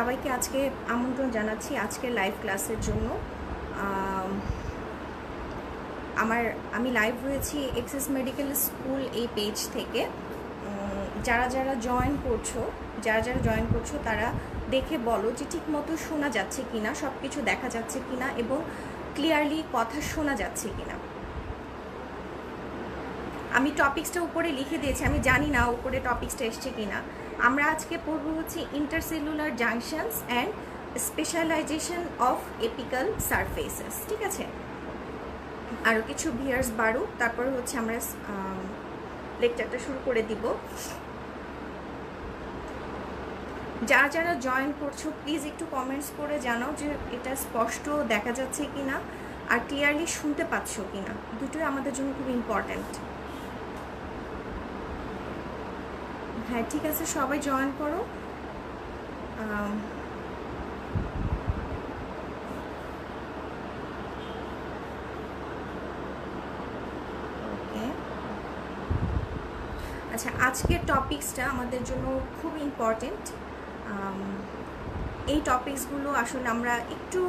সবাইকে আজকে আমন্ত্রণ জানাচ্ছি আজকের লাইভ ক্লাসের জন্য। আমি লাইভ হয়েছি এক্সেস মেডিকেল স্কুল এই পেজ থেকে। যারা জয়েন করছো তারা দেখে বলো যে ঠিক মতো শোনা যাচ্ছে কিনা, সব কিছু দেখা যাচ্ছে কিনা এবং ক্লিয়ারলি কথা শোনা যাচ্ছে কিনা। আমি টপিক্সটা উপরে লিখে দিয়েছি, আমি জানি না উপরে টপিক্সটা এসছে কিনা। আমরা আজকে পড়বো হচ্ছে intercellular junctions and specialisation of apical surfaces. ঠিক আছে, আরও কিছু ভিউয়ার্স বাড়ুক, তারপর হচ্ছে আমরা লেকচারটা শুরু করে দিব। যারা জয়েন করছো প্লিজ একটু কমেন্টস করে জানাও যে এটা স্পষ্ট দেখা যাচ্ছে কিনা আর ক্লিয়ারলি শুনতে পাচ্ছ কিনা। দুটোই আমাদের জন্য খুব ইম্পর্ট্যান্ট। হ্যাঁ ঠিক আছে, সবাই জয়েন করো। আচ্ছা, আজকের টপিক্সটা আমাদের জন্য খুব ইম্পর্টেন্ট। এই টপিকসগুলো আসলে আমরা একটু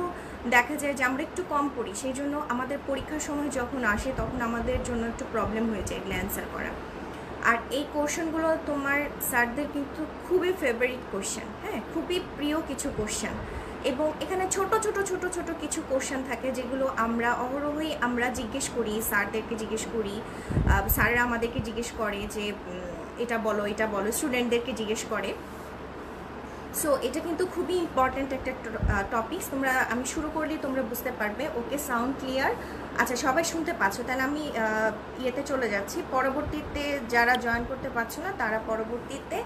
দেখা যায় যে আমরা একটু কম পড়ি, সেই জন্য আমাদের পরীক্ষার সময় যখন আসে তখন আমাদের জন্য একটু প্রবলেম হয়ে যায় এগুলো অ্যান্সার করা। আর এই কোশ্চেনগুলো তোমার স্যারদের কিন্তু খুবই ফেভারিট কোশ্চেন, হ্যাঁ, খুবই প্রিয় কিছু কোশ্চেন। এবং এখানে ছোট ছোট কিছু কোশ্চেন থাকে যেগুলো আমরা অহরহই আমরা জিজ্ঞেস করি, স্যারদেরকে জিজ্ঞেস করি, স্যাররা আমাদেরকে জিজ্ঞেস করে যে এটা বলো স্টুডেন্টদেরকে জিজ্ঞেস করে। সো এটা কিন্তু খুবই ইম্পর্ট্যান্ট একটা টপিকস। আমি শুরু করলেই তোমরা বুঝতে পারবে। ওকে, সাউন্ড ক্লিয়ার? আচ্ছা, সবাই শুনতে পাচ্ছ? তাহলে আমি ইয়েতে চলে যাচ্ছি। পরবর্তীতে যারা জয়েন করতে পারছো না তারা পরবর্তীতে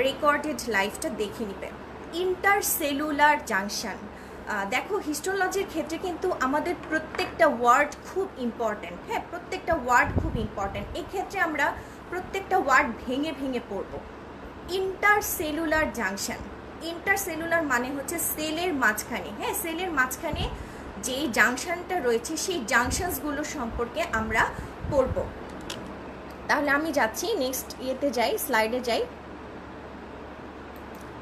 রেকর্ডেড লাইভটা দেখে নিবে। ইন্টারসেলুলার জাংশন, দেখো হিস্টোলজির ক্ষেত্রে কিন্তু আমাদের প্রত্যেকটা ওয়ার্ড খুব ইম্পর্ট্যান্ট। হ্যাঁ, প্রত্যেকটা ওয়ার্ড খুব ইম্পর্ট্যান্ট। এক্ষেত্রে আমরা প্রত্যেকটা ওয়ার্ড ভেঙে ভেঙে পড়ব। ইন্টারসেলুলার জাংশন, ইন্টারসেলুলার মানে হচ্ছে সেলের মাঝখানে, হ্যাঁ, সেলের মাঝখানে যেই জাংশনটা রয়েছে সেই জাংশনসগুলো সম্পর্কে আমরা পড়ব। তাহলে আমি যাচ্ছি নেক্সট স্লাইডে যাই।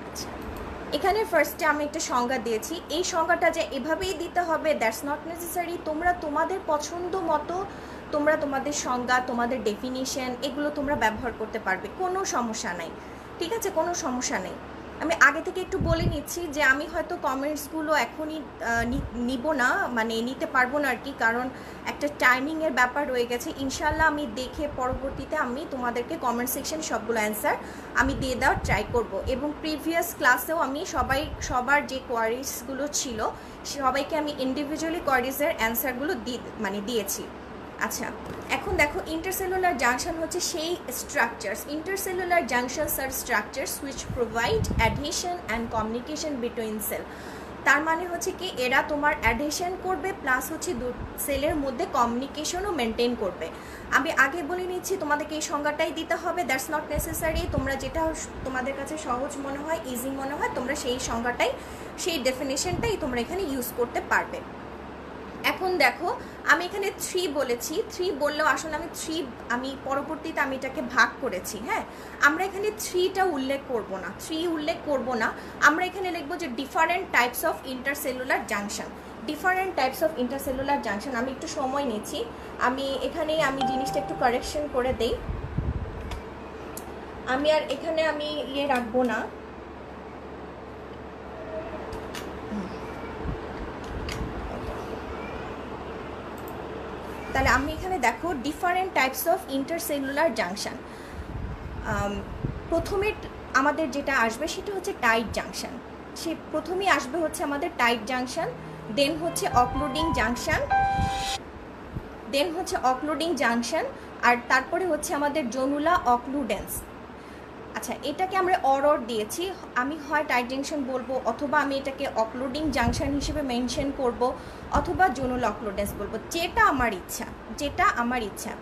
আচ্ছা, এখানে ফার্স্টে আমি একটা সংজ্ঞা দিয়েছি। এই সংজ্ঞাটা যে এভাবেই দিতে হবে দ্যাটস নট নেসেসারি। তোমরা তোমাদের পছন্দ মতো তোমরা তোমাদের সংজ্ঞা, তোমাদের ডেফিনিশন এগুলো তোমরা ব্যবহার করতে পারবে, কোনো সমস্যা নাই। ঠিক আছে, কোনো সমস্যা নেই। আমি আগে থেকে একটু বলে নিচ্ছি যে আমি হয়তো কমেন্টসগুলো এখনই নিব না, মানে নিতে পারবো না আর কি, কারণ একটা টাইমিংয়ের ব্যাপার রয়ে গেছে। ইনশাল্লাহ আমি দেখে পরবর্তীতে আমি তোমাদেরকে কমেন্ট সেকশন সবগুলো অ্যান্সার আমি দিয়ে দেওয়ার ট্রাই করব। এবং প্রিভিয়াস ক্লাসেও আমি সবার যে কোয়ারিজগুলো ছিল সবাইকে আমি ইন্ডিভিজুয়ালি কোয়ারিজের অ্যান্সারগুলো দিয়েছি। আচ্ছা, এখন দেখো ইন্টারসেলুলার জাংশন হচ্ছে সেই স্ট্রাকচারস। ইন্টারসেলুলার জাংশনস আর structures which provide adhesion and communication between cell. তার মানে হচ্ছে কি এরা তোমার অ্যাডহেশন করবে প্লাস হচ্ছে সেলের মধ্যে কমিউনিকেশনও মেনটেন করবে। আমি আগে বলে নিচ্ছি, তোমাদেরকে এই সংজ্ঞাটাই দিতে হবে, দ্যাটস নট নেসেসারি। তোমরা যেটা তোমাদের কাছে সহজ মনে হয়, ইজি মনে হয়, তোমরা সেই সংজ্ঞাটাই, সেই ডেফিনেশনটাই তোমরা এখানে ইউজ করতে পারবে। এখন দেখো আমি এখানে 3 বলেছি, 3 বললেও আসলে আমি পরবর্তীতে আমি এটাকে ভাগ করেছি। হ্যাঁ, আমরা এখানে 3টা উল্লেখ করব না, আমরা এখানে লিখবো যে different types of intercellular junction. Different types of intercellular junction. আমি একটু সময় নিচ্ছি, আমি জিনিসটা একটু কারেকশন করে দেই। আমি আর এখানে রাখবো না। তাহলে আমি এখানে দেখো different types of intercellular junction. প্রথমে আমাদের যেটা আসবে সেটা হচ্ছে টাইট জাংশন। প্রথমেই আসবে হচ্ছে আমাদের টাইট জাংশন, দেন হচ্ছে অক্লুডিং জাংশন, আর তারপরে হচ্ছে আমাদের জনুলা অক্লুডেন্স। আচ্ছা, এটাকে আমরা অর দিয়েছি। আমি হয় টাইট জাংশন বলবো, অথবা আমি এটাকে অক্লুডিং জাংশন হিসেবে মেনশন করব, অথবা জনুল অক্লুডেন্স বলবো, যেটা আমার ইচ্ছা।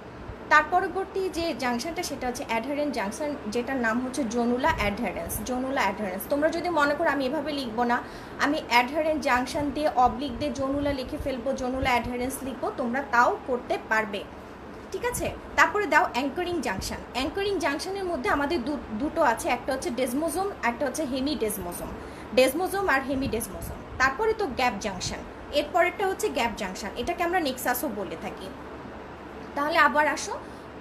তার পরবর্তী যে জাংশনটা সেটা হচ্ছে অ্যাডহারেন্ট জাংশন, যেটার নাম হচ্ছে জনুলা অ্যাডহারেন্স। তোমরা যদি মনে করো আমি এভাবে লিখবো না, আমি অ্যাডহারেন্ট জাংশন দিয়ে অবলিক দিয়ে জনুলা লিখে ফেলবো, জনুলা অ্যাডহারেন্স লিখবো, তোমরা তাও করতে পারবে। ঠিক আছে। তারপরে দাও অ্যাঙ্করিং জাংশন। অ্যাঙ্করিং জাংশনের মধ্যে আমাদের দুটো আছে, একটা হচ্ছে ডেসমোজোম, একটা হচ্ছে হেমি ডেসমোজোম। ডেসমোজোম আর হেমি ডেসমোজোম। তারপরে তো গ্যাপ জাংশন, এরপরেরটা হচ্ছে গ্যাপ জাংশন, এটাকে আমরা নেক্সাসও বলে থাকি। তাহলে আবার আসো,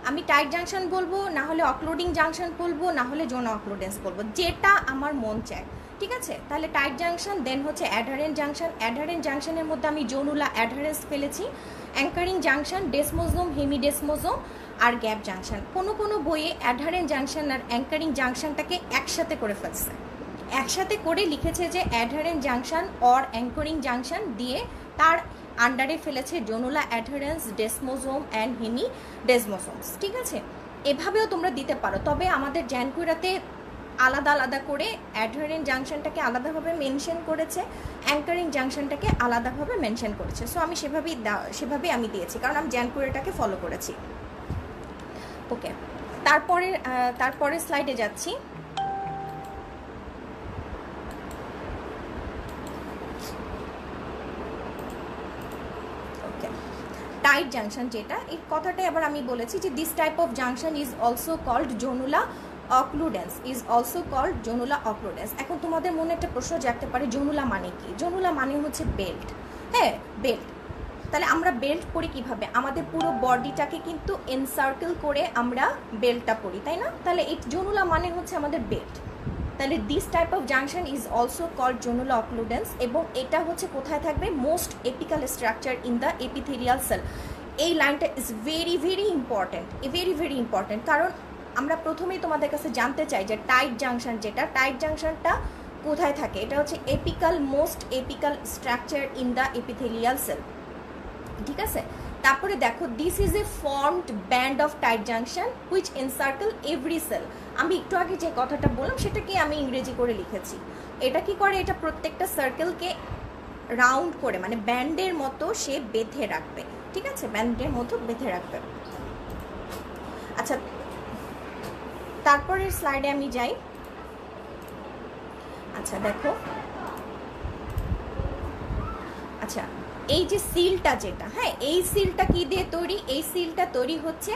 আমি টাইট জাংশন বলবো, না হলে অক্লোডিং জাংশন বলবো, না হলে জোন অক্লোডেন্স বলবো, যেটা আমার মন চায়, ঠিক আছে। তাহলে টাইট জাংশন, দেন হচ্ছে অ্যাডহারেন্ট জাংশন। অ্যাডহারেন্ট জাংশনের মধ্যে আমি জোনুলা অ্যাডহারেন্স ফেলেছি, অ্যাঙ্কারিং জাংশন, ডেসমোজোম, হেমিডেসমোজোম আর গ্যাপ জাংশন। কোনো কোনো বইয়ে অ্যাডহারেন্ট জাংশন আর অ্যাঙ্কারিং জাংশনটাকে একসাথে করে ফেলছে, একসাথে করে লিখেছে যে অ্যাডহারেন্ট জাংশন অর অ্যাঙ্করিং জাংশন দিয়ে তার আন্ডারে ফেলেছে জোনুলা অ্যাডহারেন্স, ডেসমোজোম অ্যান্ড হেমি ডেসমোজোমস, ঠিক আছে। এভাবেও তোমরা দিতে পারো, তবে আমাদের জ্যানকুইরাতে আলাদা আলাদা করে অ্যাডহারেন্ট জাংশনটাকে আলাদাভাবে মেনশন করেছে, অ্যাঙ্কারিং জাংশনটাকে আলাদাভাবে মেনশন করেছে। সো আমি সেভাবেই আমি দিয়েছি, কারণ আমি জ্যানকুইরাটাকে ফলো করেছি। ওকে, তারপরে স্লাইডে যাচ্ছি। টাইট জাংশন যেটা, এই কথাটাই আবার আমি বলেছি যে this type of junction is also called zonula occludens, is also called zonula occludens. এখন তোমাদের মনে একটা প্রশ্ন জাগতে পারে, জোনুলা মানে কি? জোনুলা মানে হচ্ছে বেল্ট, হ্যাঁ বেল্ট। তাহলে আমরা বেল্ট পরি কিভাবে? আমাদের পুরো বডিটাকে কিন্তু এনসার্কেল করে আমরা বেল্টটা পরি, তাই না? তাহলে এই জোনুলা মানে হচ্ছে আমাদের বেল্ট। তাহলে this type of junction is also called zonula occludens, এবং এটা হচ্ছে কোথায় থাকবে? Most apical structure in the epithelial cell. এই লাইনটা is very very important, very very important, কারণ আমরা প্রথমেই তোমাদের কাছে জানতে চাই যে টাইট জাংশন যেটা, টাইট জাংশনটা কোথায় থাকে? এটা হচ্ছে apical, most apical structure in the epithelial cell, ঠিক আছে। তারপরে দেখো, this is a formed band of tight junction which encircle every cell. আমি একটু আগে যে কথাটা বললাম সেটাকে আমি ইংরেজি করে লিখেছি। এটা কি করে? এটা প্রত্যেকটা সার্কেলকে রাউন্ড করে, মানে ব্যান্ডের মতো সে বেঁধে রাখবে, ঠিক আছে, ব্যান্ডের মতো বেঁধে রাখবে। আচ্ছা, তারপরের স্লাইডে আমি যাই। আচ্ছা দেখো, আচ্ছা এই যে সিলটা যেটা, হ্যাঁ এই সিলটা কি দিয়ে তৈরি? এই সিলটা তৈরি হচ্ছে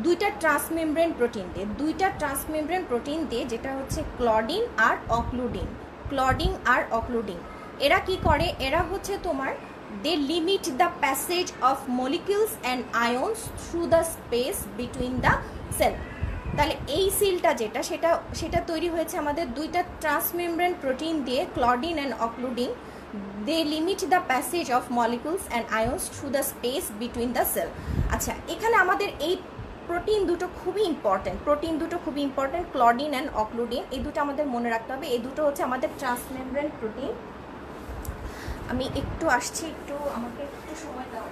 দুইটা ট্রান্সমেমব্রেন প্রোটিন দিয়ে, দুইটা ট্রান্সমেমব্রেন প্রোটিন দিয়ে, যেটা হচ্ছে ক্লডিন আর অক্লুডিন। ক্লডিন আর অক্লুডিন এরা কি করে? এরা হচ্ছে তোমার they limit the passage of molecules and ions through the space between the cell. তাহলে এই সিলটা যেটা, সেটা তৈরি হয়েছে আমাদের দুইটা ট্রান্সমেমব্রেন প্রোটিন দিয়ে, ক্লডিন and অক্লুডিন। They limit the passage of molecules and ions through the space between the cell. আচ্ছা, এখানে আমাদের এই প্রোটিন দুটো খুবই ইম্পর্টেন্ট, ক্লডিন অ্যান্ড অক্লুডিন, এই দুটো আমাদের মনে রাখতে হবে। এই দুটো হচ্ছে আমাদের ট্রান্সমেমব্রেন প্রোটিন। আমি একটু আসছি, আমাকে একটু সময় দাও।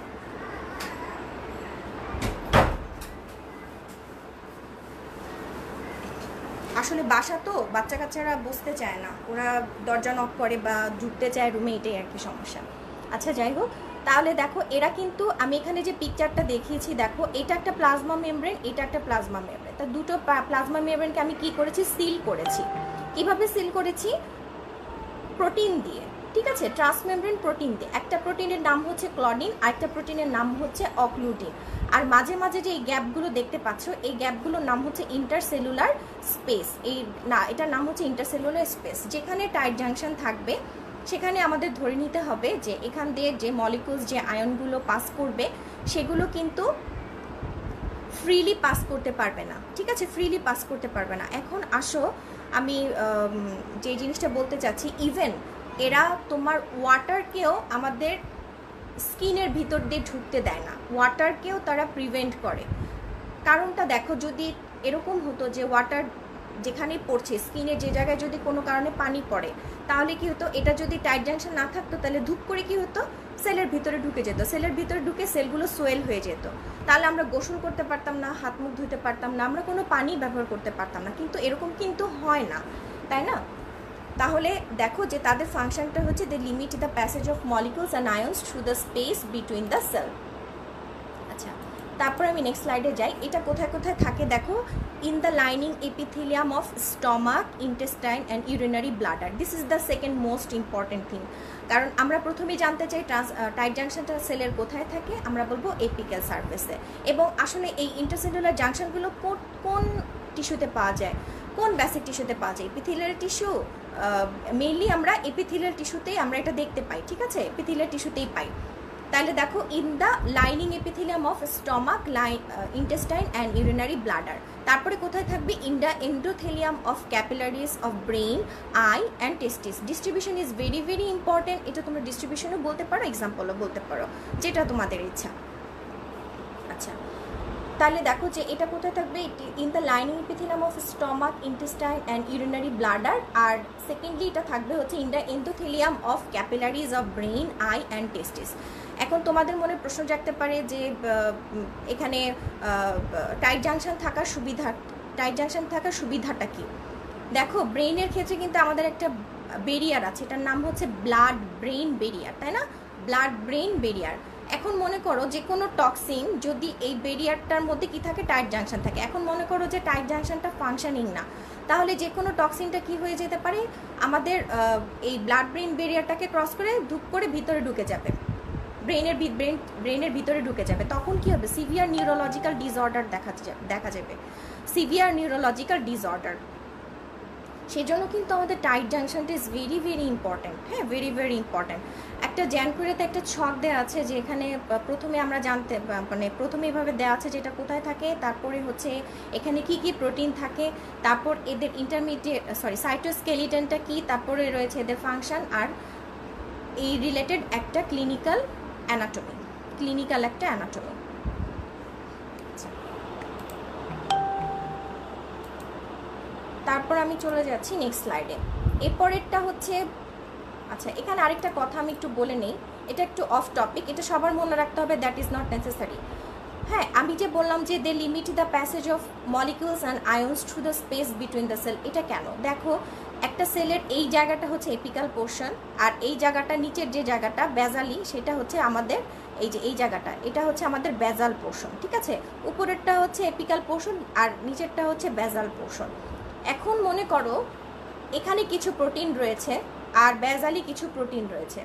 আসলে বাসা তো, বাচ্চা কাচ্চারা বসতে চায় না, ওরা দরজা নক করে বা ঢুকতে চায় রুমে, এটাই আর কি সমস্যা। আচ্ছা যাই হোক, তাহলে দেখো এরা কিন্তু, আমি এখানে যে পিকচারটা দেখিয়েছি দেখো, এটা একটা প্লাজমা মেমব্রেন, এটা একটা প্লাজমা মেমব্রেন। তা দুটো প্লাজমা মেমব্রেনকে আমি কি করেছি? সিল করেছি। কিভাবে সিল করেছি? প্রোটিন দিয়ে, ঠিক আছে, ট্রান্সমেমব্রেন প্রোটিন দিয়ে। একটা প্রোটিনের নাম হচ্ছে ক্লডিন, আর একটা প্রোটিনের নাম হচ্ছে অক্লুডিন। আর মাঝে মাঝে যে এই গ্যাপগুলো দেখতে পাচ্ছ, এই গ্যাপগুলোর নাম হচ্ছে ইন্টারসেলুলার স্পেস। এটার নাম হচ্ছে ইন্টারসেলুলার স্পেস। যেখানে টাইট জাংশন থাকবে সেখানে আমাদের ধরে নিতে হবে যে এখান দিয়ে যে মলিকুলস, যে আয়নগুলো পাস করবে, সেগুলো কিন্তু ফ্রিলি পাস করতে পারবে না, ঠিক আছে, ফ্রিলি পাস করতে পারবে না। এখন আসো, আমি যে জিনিসটা বলতে চাচ্ছি, ইভেন এরা তোমার ওয়াটারকেও আমাদের স্কিনের ভিতর দিয়ে ঢুকতে দেয় না, ওয়াটারকেও তারা প্রিভেন্ট করে। কারণটা দেখো, যদি এরকম হতো যে ওয়াটার যেখানে পড়ছে, স্কিনের যে জায়গায় যদি কোনো কারণে পানি পড়ে, তাহলে কি হতো? এটা যদি টাইট জাংশন না থাকতো, তাহলে ধূপ করে কি হতো? সেলের ভিতরে ঢুকে যেত, সেলের ভিতরে ঢুকে সেলগুলো সোয়েল হয়ে যেত। তাহলে আমরা গোসল করতে পারতাম না, হাত মুখ ধুতে পারতাম না, আমরা কোনো পানি ব্যবহার করতে পারতাম না। কিন্তু এরকম কিন্তু হয় না, তাই না? তাহলে দেখো যে তাদের ফাংশনটা হচ্ছে they limit the passage of molecules and ions through the space between the cell. আচ্ছা, তারপর আমি নেক্সট স্লাইডে যাই। এটা কোথায় কোথায় থাকে দেখো, in the lining epithelium of stomach, intestine and urinary bladder. This is the second most important thing. কারণ আমরা প্রথমে জানতে চাই টাইট জাংশনটা সেলের কোথায় থাকে, আমরা বলবো এপিক্যাল সারফেসে। এবং আসলে এই ইন্টারসেলুলার জাংশনগুলো কোন টিস্যুতে পাওয়া যায়, কোন বেসিক টিস্যুতে পাওয়া যায়? এপিথেলিয়াল টিস্যু, মেইনলি আমরা এপিথেলিয়াল টিস্যুতেই আমরা এটা দেখতে পাই, ঠিক আছে, এপিথেলিয়াল টিস্যুতেই পাই। তাহলে দেখো, in the lining epithelium of stomach, intestine and urinary bladder. তারপরে কোথায় থাকবে? In the endothelium of capillaries of brain, eye and testis. Distribution is very very important. এটা তোমরা ডিস্ট্রিবিউশনও বলতে পারো, এক্সাম্পলও বলতে পারো, যেটা তোমাদের ইচ্ছা। আচ্ছা, তাহলে দেখো যে এটা কোথায় থাকবে? In the lining epithelium of stomach, intestine and urinary bladder. আর সেকেন্ডলি এটা থাকবে হচ্ছে in the endothelium of capillaries of brain, eye and testis. এখন তোমাদের মনে প্রশ্ন জাগতে পারে যে এখানে টাইট জাংশন থাকার সুবিধাটা কি? দেখো, ব্রেইনের ক্ষেত্রে কিন্তু আমাদের একটা বেরিয়ার আছে, এটার নাম হচ্ছে ব্লাড ব্রেইন বেরিয়ার, তাই না? Blood brain barrier. এখন মনে করো যে কোনো টক্সিন যদি এই বেরিয়ারটার মধ্যে কি থাকে, টাইট জাংশন থাকে। এখন মনে করো যে টাইট জাংশনটা ফাংশনিং না, তাহলে যে কোনো টক্সিনটা কি হয়ে যেতে পারে, আমাদের এই ব্লাড ব্রেইন বেরিয়ারটাকে ক্রস করে ধূপ করে ভিতরে ঢুকে যাবে, ব্রেইনের ভিতরে ঢুকে যাবে। তখন কি হবে? সিভিয়ার নিউরোলজিক্যাল ডিসঅর্ডার দেখা যাবে, সিভিয়ার নিউরোলজিক্যাল ডিসঅর্ডার। সেই জন্য কিন্তু আমাদের টাইট জাংশনটা ইজ ভেরি ভেরি ইম্পর্ট্যান্ট। হ্যাঁ, ভেরি ভেরি ইম্পর্ট্যান্ট। একটা জ্যানকুরেতে একটা ছক দেওয়া আছে, যে এখানে প্রথমে আমরা প্রথমে এভাবে দেওয়া আছে যেটা কোথায় থাকে, তারপরে হচ্ছে এখানে কি কি প্রোটিন থাকে, তারপর এদের সাইটোস্কেলিটনটা কি, তারপরে রয়েছে এদের ফাংশন, আর এই রিলেটেড একটা ক্লিনিক্যাল একটা অ্যানাটমি। তারপর আমি চলে যাচ্ছি নেক্সট স্লাইডে। এরপরেরটা হচ্ছে, আচ্ছা এখানে আরেকটা কথা আমি একটু বলে নেই, এটা একটু অফ টপিক, এটা সবার মনে রাখতে হবে, দ্যাট ইজ নট নেসেসারি। হ্যাঁ, আমি যে বললাম যে they limit the passage of molecules and ions through the space between the cell. এটা কেন? দেখো, একটা সেলের এই জায়গাটা হচ্ছে এপিক্যাল পোর্শন, আর এই জায়গাটা নিচের যে জায়গাটা বেজালি, সেটা হচ্ছে আমাদের এই জায়গাটা, এটা হচ্ছে আমাদের বেজাল পোর্শন, ঠিক আছে? উপরেরটা হচ্ছে এপিক্যাল পোর্শন আর নিচেরটা হচ্ছে বেজাল পোর্শন। এখন মনে করো এখানে কিছু প্রোটিন রয়েছে আর বেজালি কিছু প্রোটিন রয়েছে।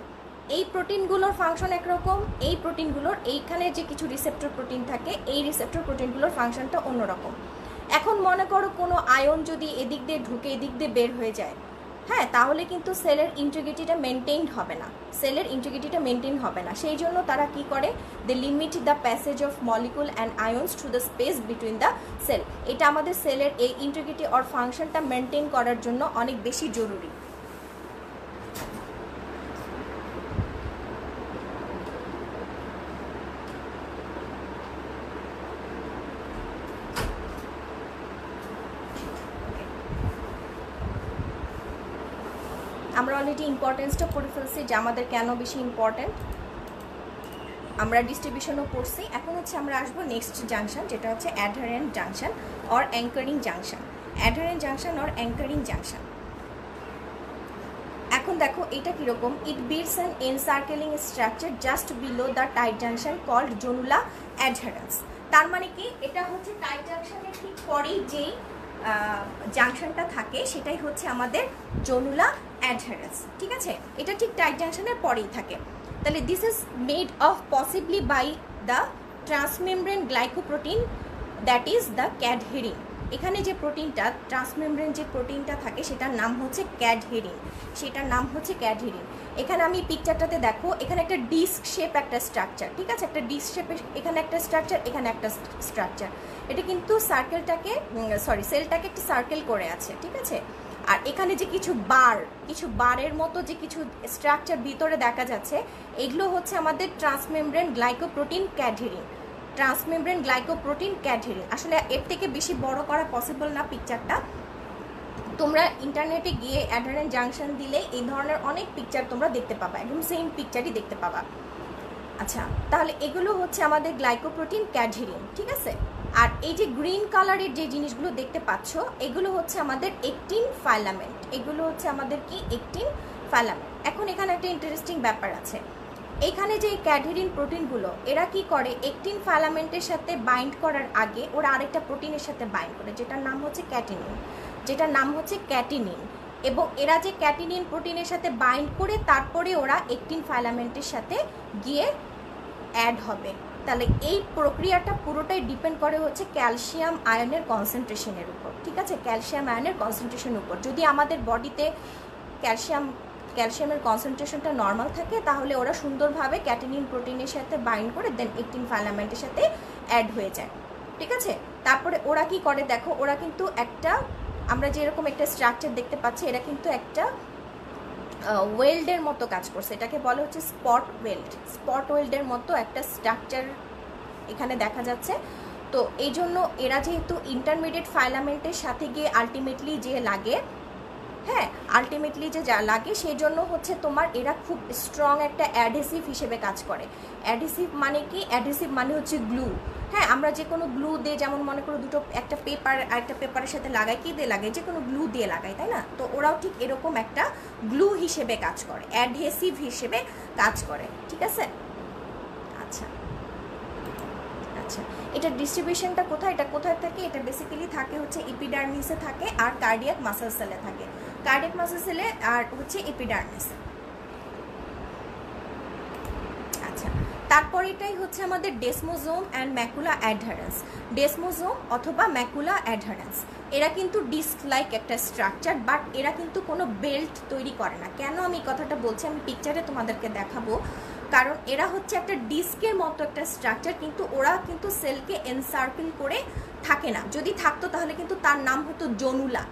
এই প্রোটিনগুলোর ফাংশন একরকম, এই প্রোটিনগুলোর এইখানে যে কিছু রিসেপ্টর প্রোটিন থাকে, এই রিসেপ্টর প্রোটিনগুলোর ফাংশনটা অন্যরকম। এখন মনে করো কোনো আয়ন যদি এদিক দিয়ে ঢুকে এদিক দিয়ে বের হয়ে যায়, হ্যাঁ, তাহলে কিন্তু সেলের ইন্টিগ্রিটিটা মেনটেইন হবে না। সেই জন্য তারা কি করে? They limit the passage of molecule and ions through the space between the cell. এটা আমাদের সেলের এই ইন্টিগ্রিটি অর ফাংশনটা মেনটেন করার জন্য অনেক বেশি জরুরি। আমরা অলরেডি ইম্পর্টেন্সটা পড়ে ফেলছি যে আমাদের কেন বেশি ইম্পর্টেন্ট, আমরা ডিস্ট্রিবিউশনও পড়ছি। এখন হচ্ছে আমরা আসবো নেক্সট জাংশন, যেটা হচ্ছে adherent junction or anchoring junction. এখন দেখো এটা কীরকম, it builds an encircling structure just below the tight junction called zonula adherens. তার মানে কি, এটা হচ্ছে টাইট জাংশনের ঠিক পরেই যেই জাংশনটা থাকে সেটাই হচ্ছে আমাদের জোনুলা অ্যাডহারেন্স, ঠিক আছে? এটা ঠিক টাইট জাংশনের পরেই থাকে। তাহলে this is made of possibly by the transmembrane glycoprotein, that is the cadherin. এখানে যে প্রোটিনটা, ট্রান্সমেমব্রেন যে প্রোটিনটা থাকে, সেটার নাম হচ্ছে ক্যাডহেরিন। এখানে আমি পিকচারটাতে দেখো, এখানে একটা ডিস্ক শেপ একটা স্ট্রাকচার, ঠিক আছে? একটা ডিস্ক শেপের এখানে একটা স্ট্রাকচার, এখানে একটা স্ট্রাকচার। এটা কিন্তু সেলটাকে একটা সার্কেল করে আছে, ঠিক আছে? আর এখানে যে কিছু বারের মতো যে কিছু স্ট্রাকচার ভিতরে দেখা যাচ্ছে, এগুলো হচ্ছে আমাদের ট্রান্সমেমব্রেন গ্লাইকোপ্রোটিন ক্যাডহেরিন। আসলে এর থেকে বেশি বড় করা পসিবল না পিকচারটা। তোমরা ইন্টারনেটে গিয়ে অ্যাডহারেন্ট জাংশন দিলে এই ধরনের অনেক পিকচার তোমরা দেখতে পাবা, একদম সেম পিকচারই দেখতে পাবা। আচ্ছা, তাহলে এগুলো হচ্ছে আমাদের গ্লাইকোপ্রোটিন ক্যাডহেরিন, ঠিক আছে? আর এই যে গ্রিন কালারের যে জিনিসগুলো দেখতে পাচ্ছ, এগুলো হচ্ছে আমাদের একটিন ফাইলামেন্ট। এখন এখানে একটা ইন্টারেস্টিং ব্যাপার আছে। এখানে যে ক্যাডহেরিন প্রোটিনগুলো এরা কি করে, একটিন ফিলামেন্টের সাথে বাইন্ড করার আগে ওরা আরেকটা প্রোটিনের সাথে বাইন্ড করে, যেটার নাম হচ্ছে ক্যাটিনিন, এবং এরা যে ক্যাটিনিন প্রোটিনের সাথে বাইন্ড করে তারপরে ওরা একটিন ফিলামেন্টের সাথে গিয়ে অ্যাড হবে। তাহলে এই প্রক্রিয়াটা পুরোটাই ডিপেন্ড করে হচ্ছে ক্যালসিয়াম আয়নের কনসেন্ট্রেশনের উপর, ঠিক আছে, ক্যালসিয়াম আয়নের কনসেন্ট্রেশনের উপর। যদি আমাদের বডিতে ক্যালসিয়ামের কনসেন্ট্রেশনটা নর্মাল থাকে তাহলে ওরা সুন্দরভাবে ক্যাটিনিন প্রোটিনের সাথে বাইন্ড করে দেন একটিন ফিলামেন্টের সাথে অ্যাড হয়ে যায়, ঠিক আছে। তারপরে ওরা কি করে দেখো, ওরা কিন্তু একটা, আমরা যেরকম একটা স্ট্রাকচার দেখতে পাচ্ছি, এরা কিন্তু একটা ওয়েল্ডের মতো কাজ করছে, এটাকে বলে হচ্ছে স্পট ওয়েল্ডের মতো একটা স্ট্রাকচার এখানে দেখা যাচ্ছে। তো এই জন্য এরা যেহেতু ইন্টারমিডিয়েট ফিলামেন্টের সাথে গিয়ে আলটিমেটলি যে লাগে, হ্যাঁ আলটিমেটলি যে যা লাগে, সেই জন্য হচ্ছে তোমার এরা খুব স্ট্রং একটা অ্যাডহেসিভ হিসেবে কাজ করে। অ্যাডহেসিভ মানে কি, অ্যাডহেসিভ মানে হচ্ছে গ্লু। হ্যাঁ, আমরা যে কোনো গ্লু দিয়ে, যেমন মনে করো দুটো একটা পেপার আর একটা পেপারের সাথে লাগাই, কি দিয়ে লাগাই, যে কোনো গ্লু দিয়ে লাগাই, তাই না? তো ওরাও ঠিক এরকম একটা গ্লু হিসেবে কাজ করে, অ্যাডহেসিভ হিসেবে কাজ করে, ঠিক আছে। আচ্ছা আচ্ছা, এটা ডিস্ট্রিবিউশনটা কোথায়, এটা কোথায় থাকে, এটা বেসিক্যালি থাকে হচ্ছে এপিডার্মিসে থাকে আর কার্ডিয়াক মাসল সেলে থাকে, কার্ডিয়াক মাসল সেলে আর হচ্ছে এপিডার্মিসে। আচ্ছা, তারপর এটাই হচ্ছে আমাদের ডেসমোজোম অ্যান্ড ম্যাকুলা অ্যাডহারেন্স। ডেসমোজোম অথবা ম্যাকুলা অ্যাডহারেন্স এরা কিন্তু ডিস্ক লাইক একটা স্ট্রাকচার, বাট এরা কিন্তু কোনো বেল্ট তৈরি করে না। কেন আমি কথাটা বলছি, আমি পিকচারে তোমাদেরকে দেখাবো। কারণ এরা হচ্ছে একটা ডিস্কের মতো একটা স্ট্রাকচার, কিন্তু ওরা কিন্তু সেলকে এনসার্কেল করে থাকে না। যদি থাকতো তাহলে কিন্তু তার নাম হতো জনুলা।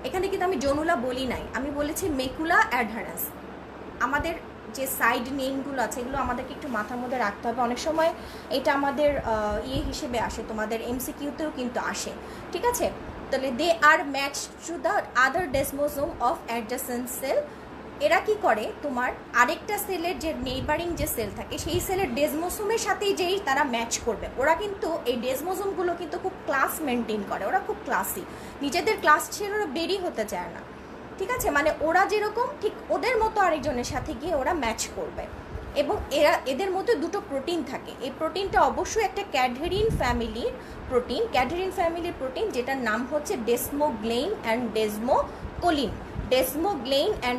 এখানে কিন্তু আমি জনুলা বলি নাই, আমি বলেছি ম্যাকুলা অ্যাডহারেন্স। আমাদের যে সাইড নেমগুলো আছে এগুলো আমাদেরকে একটু মাথার মধ্যে রাখতে হবে। অনেক সময় এটা আমাদের হিসেবে আসে, তোমাদের এমসিকিউতেও কিন্তু আসে, ঠিক আছে। তাহলে they are match to the other desmosome of adjacent cell. এরা কি করে, তোমার আরেকটা সেলের যে নেইবারিং যে সেল থাকে সেই সেলের ডেসমোজোমের সাথেই যেই তারা ম্যাচ করবে। ওরা কিন্তু এই ডেসমোজোমগুলো কিন্তু খুব ক্লাস মেনটেন করে, ওরা খুব ক্লাসি, নিজেদের ক্লাস ছেড়ে ওরা বেরি হতে চায় না, ঠিক আছে। মানে ওরা যেরকম ঠিক ওদের মতো আরেকজনের সাথে গিয়ে ওরা ম্যাচ করবে। এবং এদের মধ্যে দুটো প্রোটিন থাকে, এই প্রোটিনটা অবশ্যই একটা ক্যাডহেরিন ফ্যামিলির প্রোটিন, যেটার নাম হচ্ছে ডেসমোগ্লেইন অ্যান্ড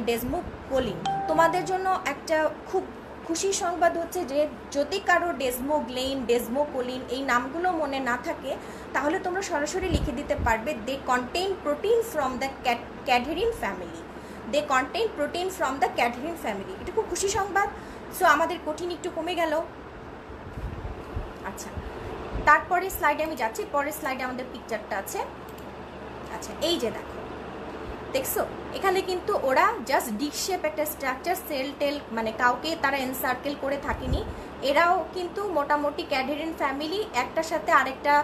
ডেসমোকোলিন। তোমাদের জন্য একটা খুব খুশি সংবাদ হচ্ছে যে যদি কারো ডেসমোগ্লেইন, ডেসমোকোলিন এই নামগুলো মনে না থাকে তাহলে তোমরা সরাসরি লিখে দিতে পারবে they contain protein from the cadherin family. এটা খুব খুশি সংবাদ। সো আমাদের কঠিন একটু কমে গেল। আচ্ছা, তারপরে স্লাইডে আমি যাচ্ছি, পরের স্লাইডে আমাদের পিকচারটা আছে। আচ্ছা, এই যে দেখছো, এখানে কিন্তু ওরা জাস্ট ডিশ শেপ একটা স্ট্রাকচার, সেল টেল মানে কাউকে তারা এনসার্কেল করে থাকেনি। এরাও কিন্তু মোটামুটি ক্যাডহেরিন ফ্যামিলি, একটার সাথে আরেকটা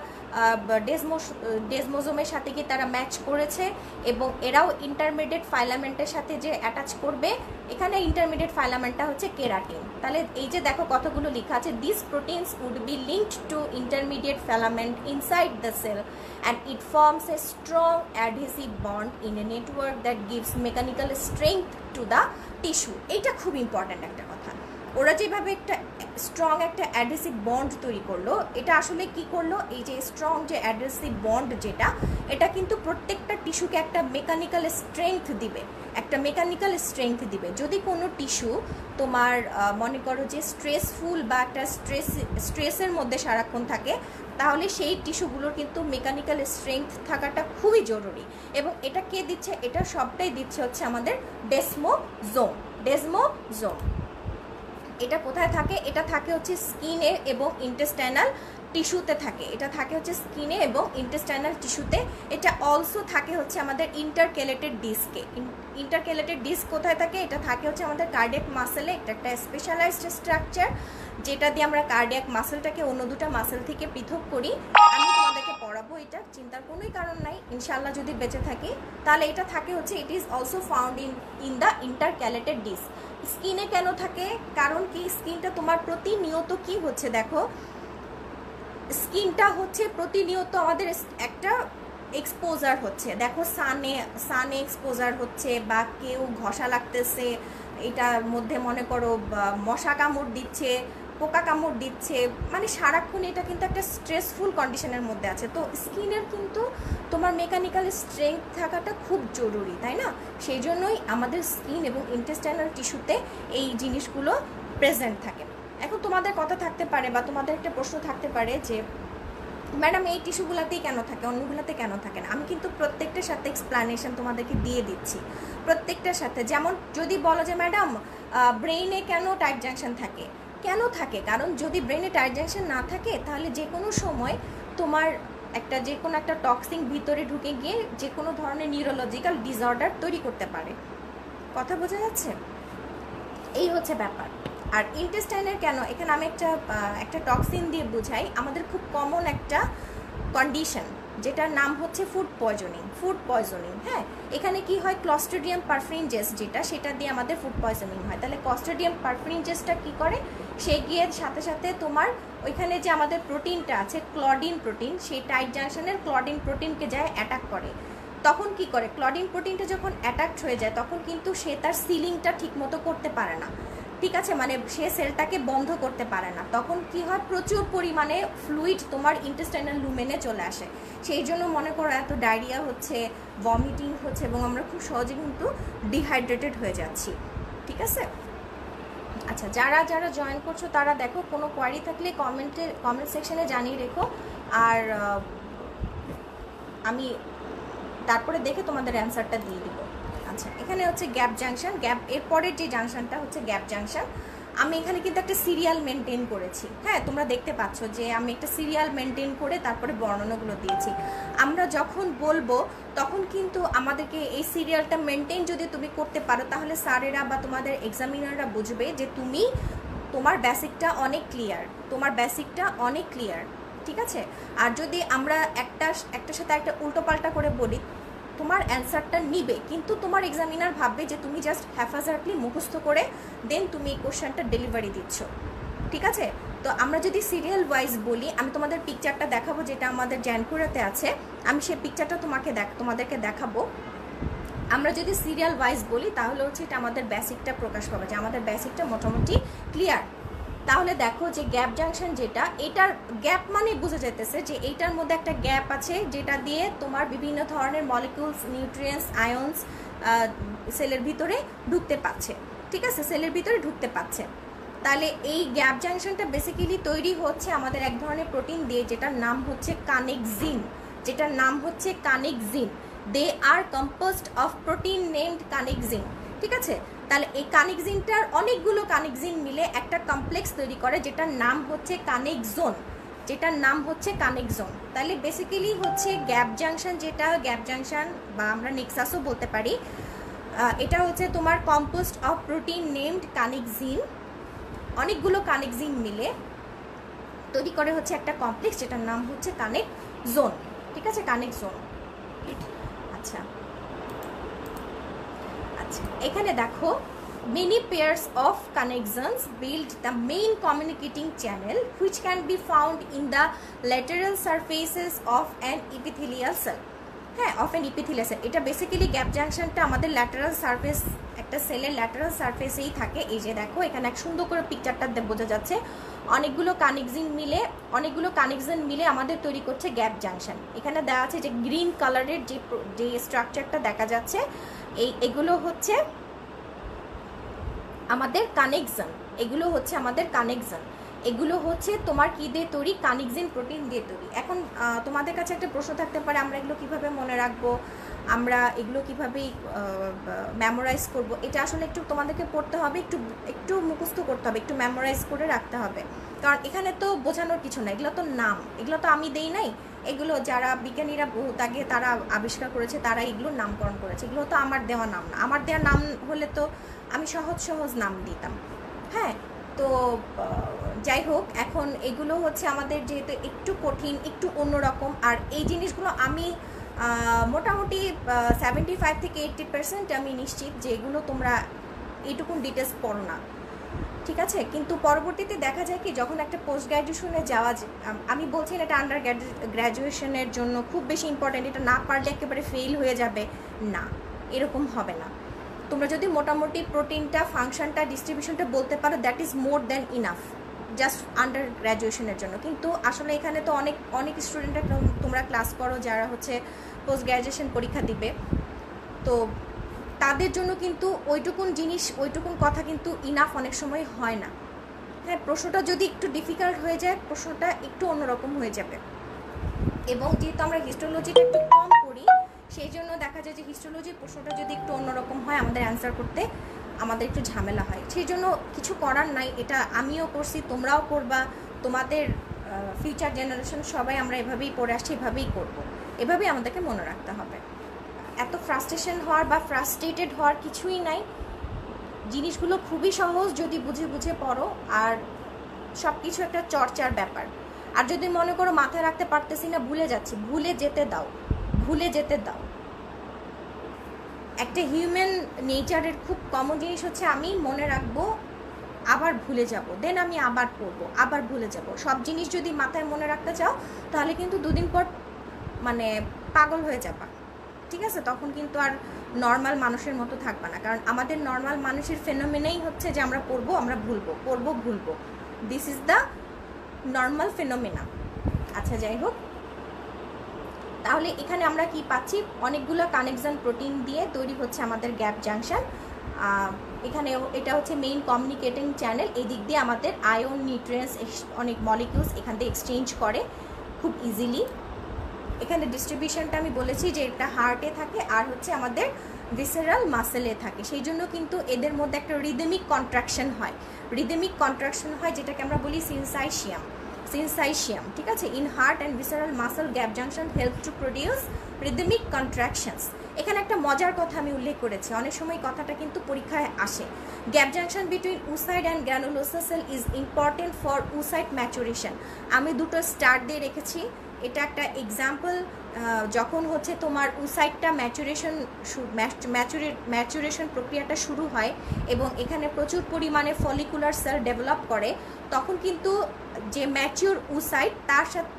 ডেসমোজোমের সাথে কি তারা ম্যাচ করেছে, এবং এরাও ইন্টারমিডিয়েট ফাইলামেন্টের সাথে যে অ্যাটাচ করবে, এখানে ইন্টারমিডিয়েট ফাইলামেন্টটা হচ্ছে কেরাটিন। তাহলে এই যে দেখো কতগুলো লেখা আছে, this proteins would be linked to intermediate filament inside the cell and it forms a strong adhesive bond in a network that gives mechanical strength to the tissue. এটা খুব ইম্পর্ট্যান্ট একটা কথা। ওরা যেভাবে একটা স্ট্রং একটা অ্যাডহেসিভ বন্ড তৈরি করলো, এটা আসলে কি করলো, এই যে স্ট্রং যে অ্যাডহেসিভ বন্ড যেটা, এটা কিন্তু প্রত্যেকটা টিস্যুকে একটা মেকানিক্যাল স্ট্রেংথ দিবে। যদি কোনো টিস্যু তোমার মনে করো যে স্ট্রেসফুল বা একটা স্ট্রেসের মধ্যে সারাক্ষণ থাকে, তাহলে সেই টিস্যুগুলোর কিন্তু মেকানিক্যাল স্ট্রেংথ থাকাটা খুবই জরুরি। এবং এটা কে দিচ্ছে, এটা সবটাই দিচ্ছে হচ্ছে আমাদের ডেসমোজোম। এটা কোথায় থাকে, এটা থাকে হচ্ছে স্কিনে এবং ইন্টেস্টাইনাল টিস্যুতে থাকে, এটা অলসো থাকে হচ্ছে আমাদের ইন্টারক্যালেটেড ডিস্ক কোথায় থাকে, এটা থাকে হচ্ছে আমাদের কার্ডিয়াক মাসেলে। এটা একটা স্পেশালাইজড স্ট্রাকচার যেটা দিয়ে আমরা কার্ডিয়াক মাসেলটাকে অন্য দুটো মাসেল থেকে পৃথক করি। আমি তোমাদেরকে পড়াবো, এটা চিন্তার কোনোই কারণ নাই, ইনশাল্লাহ যদি বেঁচে থাকি তাহলে। এটা থাকে হচ্ছে it is also found in the intercalated disc. স্কিনে কেন থাকে, কারণ কি স্কিনটা তোমার প্রতিনিয়ত কি হচ্ছে, দেখো স্কিনটা হচ্ছে প্রতিনিয়ত আমাদের একটা এক্সপোজার হচ্ছে, দেখো সানে এক্সপোজার হচ্ছে, বা কেউ ঘষা লাগতেছে, এটার মধ্যে মনে করো মশা কামড় দিচ্ছে, পোকা কামড় দিচ্ছে, মানে সারাক্ষণ এটা কিন্তু একটা স্ট্রেসফুল কন্ডিশনের মধ্যে আছে। তো স্কিনের কিন্তু তোমার মেকানিক্যাল স্ট্রেংথ থাকাটা খুব জরুরি, তাই না? সেই জন্যই আমাদের স্কিন এবং ইন্টেস্টাইনাল টিস্যুতে এই জিনিসগুলো প্রেজেন্ট থাকে। এখন তোমাদের কথা থাকতে পারে বা তোমাদের একটা প্রশ্ন থাকতে পারে যে ম্যাডাম এই টিস্যুগুলোতেই কেন থাকে, অন্যগুলোতে কেন থাকে না? আমি কিন্তু প্রত্যেকটার সাথে এক্সপ্লানেশন তোমাদেরকে দিয়ে দিচ্ছি, প্রত্যেকটার সাথে। যেমন যদি বলো যে ম্যাডাম ব্রেইনে কেন টাইট জাংশন থাকে, কেন থাকে? কারণ যদি ব্রেনে টাইট জাংশন না থাকে তাহলে যে কোনো সময় তোমার যে কোনো একটা টক্সিন ভিতরে ঢুকে গিয়ে যে কোনো ধরনের নিউরোলজিক্যাল ডিসঅর্ডার তৈরি করতে পারে। কথা বোঝা যাচ্ছে? এই হচ্ছে ব্যাপার। আর ইন্টেস্টাইনের কেন, এখানে আমি একটা টক্সিন দিয়ে বোঝাই। আমাদের খুব কমন একটা কন্ডিশন যেটার নাম হচ্ছে ফুড পয়জনিং। হ্যাঁ, এখানে কি হয়, ক্লস্ট্রিডিয়াম পারফিনজেস যেটা, সেটা দিয়ে আমাদের ফুড পয়জনিং হয়। তাহলে ক্লস্ট্রিডিয়াম পারফিনজেসটা কি করে, সে গিয়ে সাথে সাথে তোমার ওইখানে যে আমাদের প্রোটিনটা আছে ক্লডিন প্রোটিন, সেই টাইট জাংশনের ক্লডিন প্রোটিনকে যায় অ্যাটাক করে। তখন কি করে, ক্লডিন প্রোটিনটা যখন অ্যাটাক হয়ে যায় তখন কিন্তু সে তার সিলিংটা ঠিকমতো করতে পারে না, ঠিক আছে? মানে সে সেলটাকে বন্ধ করতে পারে না। তখন কি হয়, প্রচুর পরিমাণে ফ্লুইড তোমার ইন্টেস্টাইনাল লুমেনে চলে আসে। সেই জন্য মনে করো এত ডায়রিয়া হচ্ছে, ভমিটিং হচ্ছে, এবং আমরা খুব সহজে কিন্তু ডিহাইড্রেটেড হয়ে যাচ্ছি, ঠিক আছে? আচ্ছা, যারা যারা জয়েন করছো তারা দেখো, কোনো কোয়ারি থাকলে কমেন্ট সেকশনে জানিয়ে রেখো, আর আমি তারপরে দেখে তোমাদের অ্যান্সারটা দিয়ে দিব। আচ্ছা, এখানে হচ্ছে গ্যাপ জাংশন, এরপরের যে জাংশনটা হচ্ছে গ্যাপ জাংশন। আমি এখানে কিন্তু একটা সিরিয়াল মেনটেন করেছি। হ্যাঁ, তোমরা দেখতে পাচ্ছ যে আমি একটা সিরিয়াল মেনটেন করে তারপরে বর্ণনাগুলো দিয়েছি। আমরা যখন বলবো তখন কিন্তু আমাদেরকে এই সিরিয়ালটা মেনটেন যদি তুমি করতে পারো তাহলে স্যারেরা বা তোমাদের এক্সামিনাররা বুঝবে যে তোমার বেসিকটা অনেক ক্লিয়ার, ঠিক আছে? আর যদি আমরা একটার সাথে একটা উল্টোপাল্টা করে বলি, তোমার অ্যান্সারটা নিবে, কিন্তু তোমার এক্সামিনার ভাববে যে তুমি জাস্ট হ্যাফাজার্টলি মুখস্থ করে দেন তুমি এই কোশ্চেনটা ডেলিভারি দিচ্ছ, ঠিক আছে? তো আমরা যদি সিরিয়াল ওয়াইজ বলি, আমি তোমাদের পিকচারটা দেখাবো যেটা আমাদের জ্যানপুরাতে আছে, আমি সেই পিকচারটা তোমাদেরকে দেখাবো। আমরা যদি সিরিয়াল ওয়াইজ বলি তাহলে হচ্ছে এটা আমাদের বেসিকটা প্রকাশ পাবে, যে আমাদের বেসিকটা মোটামুটি ক্লিয়ার। তাহলে দেখো যে গ্যাপ জাংশন যেটা, এটার গ্যাপ মানে বোঝা যাইতেছে যে এইটার মধ্যে একটা গ্যাপ আছে যেটা দিয়ে তোমার বিভিন্ন ধরনের মলিকিউলস, নিউট্রিয়েন্টস, আয়ন্স সেলের ভিতরে ঢুকতে পারছে, ঠিক আছে? সেলের ভিতরে ঢুকতে পারছে। তাহলে এই গ্যাপ জাংশনটা বেসিক্যালি তৈরি হচ্ছে আমাদের এক ধরনের প্রোটিন দিয়ে যেটার নাম হচ্ছে কানেক্সিন। দে আর কম্পোজড অফ প্রোটিন নেমড কানেক্সিন, ঠিক আছে? তাহলে এই কানেক্সিনটার অনেকগুলো কানেক্সিন মিলে একটা কমপ্লেক্স তৈরি করে যেটার নাম হচ্ছে কানেক্সোন। তাহলে বেসিক্যালি হচ্ছে গ্যাপ জাংশন বা আমরা নেক্সাসও বলতে পারি, এটা হচ্ছে তোমার কম্পোজড অফ প্রোটিন নেমড কানেক্সিন, অনেকগুলো কানেক্সিন মিলে তৈরি করে হচ্ছে একটা কমপ্লেক্স যেটার নাম হচ্ছে কানেক্সোন, ঠিক আছে? কানেক্সোন। আচ্ছা, এখানে দেখো, many pairs of connexons build the main communicating channel which can be found in the lateral surfaces of an epithelial cell. হ্যাঁ, অফ অ্যান ইপিথেলিয়াল সেল। এটা বেসিক্যালি গ্যাপ জাংশনটা আমাদের ল্যাটারাল সারফেস, একটা সেলের ল্যাটারাল সারফেসেই থাকে। এই যে দেখো, এখানে এক সুন্দর করে পিকচারটা বোঝা যাচ্ছে, অনেকগুলো কানেকশন মিলে আমাদের তৈরি করছে গ্যাপ জাংশন। এখানে দেওয়া আছে যে গ্রিন কালারের যে স্ট্রাকচারটা দেখা যাচ্ছে, এগুলো হচ্ছে আমাদের কানেকশন, এগুলো হচ্ছে তোমার কি দিয়ে তৈরি, কানেক্সিন প্রোটিন দিয়ে তৈরি। এখন তোমাদের কাছে একটা প্রশ্ন থাকতে পারে, আমরা এগুলো কিভাবে মনে রাখবো, আমরা এগুলো কিভাবে মেমোরাইজ করব? এটা আসলে একটু তোমাদেরকে পড়তে হবে, একটু মুখস্থ করতে হবে, একটু মেমোরাইজ করে রাখতে হবে, কারণ এখানে তো বোঝানোর কিছু না, এগুলো তো নাম, এগুলো তো আমি দেই নাই, এগুলো যারা বিজ্ঞানীরা বহুত আগে তারা আবিষ্কার করেছে, তারা এগুলোর নামকরণ করেছে, এগুলো তো আমার দেওয়া নাম না। আমার দেওয়া নাম হলে তো আমি সহজ নাম দিতাম। হ্যাঁ, তো যাই হোক, এখন এগুলো হচ্ছে আমাদের যেহেতু একটু কঠিন, একটু অন্যরকম, আর এই জিনিসগুলো আমি মোটামুটি 75 থেকে 80% আমি নিশ্চিত যে এগুলো তোমরা এইটুকুন ডিটেলস পড়ো না, ঠিক আছে? কিন্তু পরবর্তীতে দেখা যায় কি, যখন একটা পোস্ট গ্র্যাজুয়েশনে আমি বলছি না এটা আন্ডার গ্র্যাজুয়েশনের জন্য খুব বেশি ইম্পর্ট্যান্ট, এটা না পারলে একেবারে ফেল হয়ে যাবে, না, এরকম হবে না। তোমরা যদি মোটামুটি প্রোটিনটা, ফাংশনটা, ডিস্ট্রিবিউশনটা বলতে পারো, that is more than enough just আন্ডার গ্র্যাজুয়েশনের জন্য। কিন্তু আসলে এখানে তো অনেক স্টুডেন্টরা তোমরা ক্লাস করো যারা হচ্ছে পোস্ট গ্র্যাজুয়েশন পরীক্ষা দিবে, তো তাদের জন্য কিন্তু ওইটুকুন কথা কিন্তু ইনাফ অনেক সময় হয় না। হ্যাঁ, প্রশ্নটা যদি একটু ডিফিকাল্ট হয়ে যায়, প্রশ্নটা একটু অন্যরকম হয়ে যাবে। এবং যেহেতু আমরা হিস্টোলজিটা একটু কম করি, সেই জন্য দেখা যায় যে হিস্টোলজির প্রশ্নটা যদি একটু অন্যরকম হয়, আমাদের অ্যান্সার করতে আমাদের একটু ঝামেলা হয়। সেই জন্য কিছু করার নাই, এটা আমিও করছি, তোমরাও করবা, তোমাদের ফিউচার জেনারেশন সবাই আমরা এভাবেই পড়ে আসছি, এভাবেই করব, এভাবেই আমাদেরকে মনে রাখতে হবে। এত ফ্রাস্ট্রেশন হওয়ার বা ফ্রাস্ট্রেটেড হওয়ার কিছুই নাই। জিনিসগুলো খুবই সহজ যদি বুঝে বুঝে পড়ো, আর সব কিছু একটা চর্চার ব্যাপার। আর যদি মনে করো মাথায় রাখতে পারতেছি না, ভুলে যাচ্ছি, ভুলে যেতে দাও। একটা হিউম্যান নেচারের খুব কমন জিনিস হচ্ছে আমি মনে রাখবো, আবার ভুলে যাব, দেন আমি আবার পড়বো, আবার ভুলে যাব। সব জিনিস যদি মাথায় মনে রাখতে চাও তাহলে কিন্তু দুদিন পর মানে পাগল হয়ে যাবা, ঠিক আছে? তখন কিন্তু আর নর্মাল মানুষের মতো থাকবা না। কারণ আমাদের নর্মাল মানুষের ফেনোমেনাই হচ্ছে যে আমরা পড়বো, আমরা ভুলবো। This is the normal phenomena. আচ্ছা, যাই হোক, তাহলে এখানে আমরা কি পাচ্ছি? অনেকগুলো কানেকশন প্রোটিন দিয়ে তৈরি হচ্ছে আমাদের গ্যাপ জাংশন। এখানে এটা হচ্ছে মেইন কমিউনিকেটিং চ্যানেল। এই দিক দিয়ে আমাদের আয়ন, নিউট্রিয়েন্টস, অনেক মলিকিউলস এখান থেকে এক্সচেঞ্জ করে খুব ইজিলি। এখানে ডিস্ট্রিবিউশনটা আমি বলেছি যে এটা হার্টে থাকে আর হচ্ছে আমাদের ভিসেরাল মাসেলে থাকে। সেই জন্য কিন্তু এদের মধ্যে একটা রিদমিক কন্ট্রাকশন হয়, যেটাকে আমরা বলি সিনসাইশিয়াম, ঠিক আছে? In heart and visceral muscle gap junction help to produce rhythmic contractions. এখানে একটা মজার কথা আমি উল্লেখ করেছি, অনেক সময় কথাটা কিন্তু পরীক্ষায় আসে। Gap junction between oocyte and granulosa cell is important for oocyte maturation. আমি দুটো স্টার দিয়ে রেখেছি, এটা একটা এক্সাম্পল। যখন হচ্ছে তোমার উসাইডটা ম্যাচুরেশন প্রক্রিয়াটা শুরু হয় এবং এখানে প্রচুর পরিমাণে ফলিকুলার সেল ডেভেলপ করে, তখন কিন্তু যে ম্যাচিওর উসাইড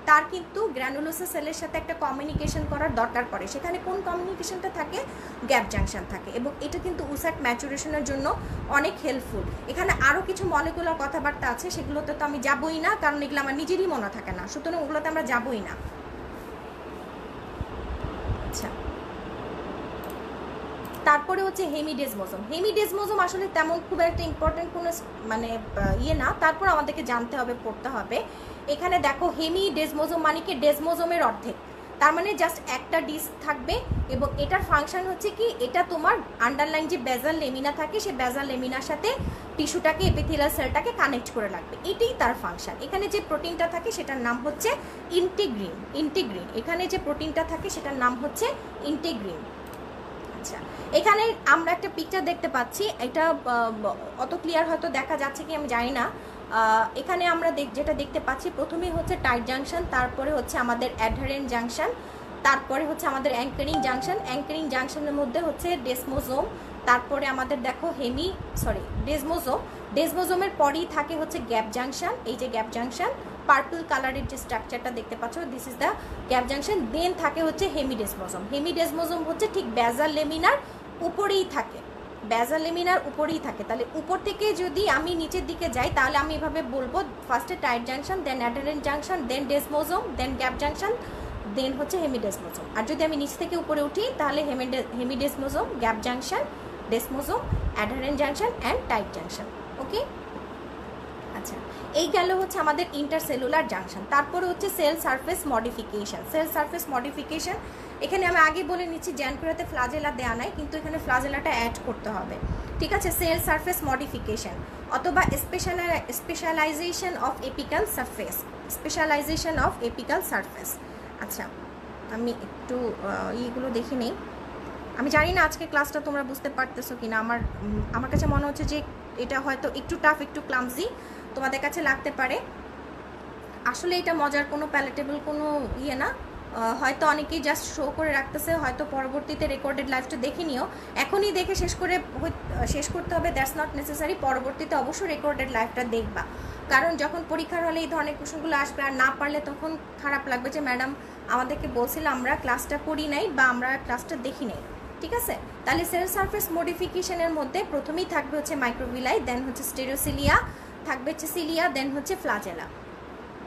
তার কিন্তু গ্র্যানুলোসা সেলের সাথে একটা কমিউনিকেশন করার দরকার পড়ে। সেখানে কোন কমিউনিকেশনটা থাকে? গ্যাপ জাংশন থাকে। এবং এটা কিন্তু উসাইড ম্যাচুরেশনের জন্য অনেক হেল্পফুল। এখানে আরও কিছু মলিকুলার কথাবার্তা আছে, সেগুলোতে তো আমি যাবই না, কারণ এগুলো আমার নিজেরই মনে থাকে না, সুতরাং ওগুলোতে আমরা যাবই না। আচ্ছা, তারপরে হচ্ছে হেমিডেসমোজোম আসলে তেমন খুব একটা ইম্পর্টেন্ট কোনো মানে না, তারপর আমাদেরকে জানতে হবে, পড়তে হবে। এখানে দেখো হেমিডেসমোজোম মানে কি? ডেসমোজোমের অর্ধেক, তার মানে জাস্ট একটা ডিস্ক থাকবে এবং এটার ফাংশন হচ্ছে কি, এটা তোমার আন্ডারলাইন যে বেজাল লেমিনা থাকে, সেই বেজাল লেমিনার সাথে টিস্যুটাকে, এপিথেলিয়াল সেলটাকে কানেক্ট করে রাখবে, এটাই তার ফাংশন। এখানে যে প্রোটিনটা থাকে সেটার নাম হচ্ছে ইন্টিগ্রিন। এখানে যে প্রোটিনটা থাকে সেটার নাম হচ্ছে ইন্টিগ্রিন। আচ্ছা, এখানে আমরা একটা পিকচার দেখতে পাচ্ছি, এটা অত ক্লিয়ার হয়তো দেখা যাচ্ছে কি আমি জানি না। এখানে আমরা যেটা দেখতে পাচ্ছি, প্রথমেই হচ্ছে টাইট জাংশন, তারপরে হচ্ছে আমাদের অ্যাডহারেন্ট জাংশন, তারপরে হচ্ছে আমাদের অ্যাঙ্কারিং জাংশনের মধ্যে হচ্ছে ডেসমোজোম, তারপরে আমাদের দেখো ডেসমোজোমের পরেই থাকে হচ্ছে গ্যাপ জাংশন। এই যে গ্যাপ জাংশন, পার্পল কালারের যে স্ট্রাকচারটা দেখতে পাচ্ছ, this is the gap junction. Then থাকে হচ্ছে হেমিডেসমোজোম হচ্ছে ঠিক বেজাল লেমিনার উপরেই থাকে, তাহলে উপর থেকে যদি আমি নিচের দিকে যাই তাহলে আমি এভাবে বলবো, ফার্স্টে টাইট জাংশন, দেন অ্যাডারেন্ট জাংশন, দেন ডেসমোজোম, দেন গ্যাপ জাংশন, দেন হচ্ছে হেমিডেসমোজোম। আর যদি আমি নিচ থেকে উপরে উঠি তাহলে hemidesmosome, gap junction, desmosome, adherent junction and tight junction. Okay, আচ্ছা, এই গেল হচ্ছে আমাদের ইন্টারসেলুলার জাংশন। তারপরে হচ্ছে সেল সারফেস মডিফিকেশন। এখানে আমি আগে বলে নিচ্ছি, জ্যানকুরাতে ফ্লাজেলা দেওয়া নাই, কিন্তু এখানে ফ্লাজেলাটা অ্যাড করতে হবে, ঠিক আছে? সেল সারফেস মডিফিকেশন অথবা স্পেশালাইজেশন অফ এপিক্যাল সারফেস। আচ্ছা, আমি একটু এইগুলো দেখে নিই। আমি জানি না আজকে ক্লাসটা তোমরা বুঝতে পারতেছো কিনা। আমার কাছে মনে হচ্ছে যে এটা হয়তো একটু টাফ, একটু ক্লামজি তোমাদের কাছে লাগতে পারে। আসলে এটা মজার কোনো প্যালেটেবল কোনো না, হয়তো অনেকেই জাস্ট শো করে রাখতেছে, হয়তো পরবর্তীতে রেকর্ডেড লাইভটা দেখে নিও। এখনই দেখে শেষ করতে হবে দ্যাটস নট নেসেসারি। পরবর্তীতে অবশ্যই রেকর্ডেড লাইভটা দেখবা, কারণ যখন পরীক্ষার হলে এই ধরনের কোশ্চেনগুলো আসবে আর না পারলে তখন খারাপ লাগবে যে ম্যাডাম আমাদেরকে বলছিল আমরা ক্লাসটা করি নাই বা আমরা ক্লাসটা দেখি নাই। ঠিক আছে? তাহলে সেল সারফেস মডিফিকেশনের মধ্যে প্রথমেই থাকবে হচ্ছে মাইক্রোভিলাই, দেন হচ্ছে স্টেরোসিলিয়া, থাকবে হচ্ছে সিলিয়া, দেন হচ্ছে ফ্লাজেলা।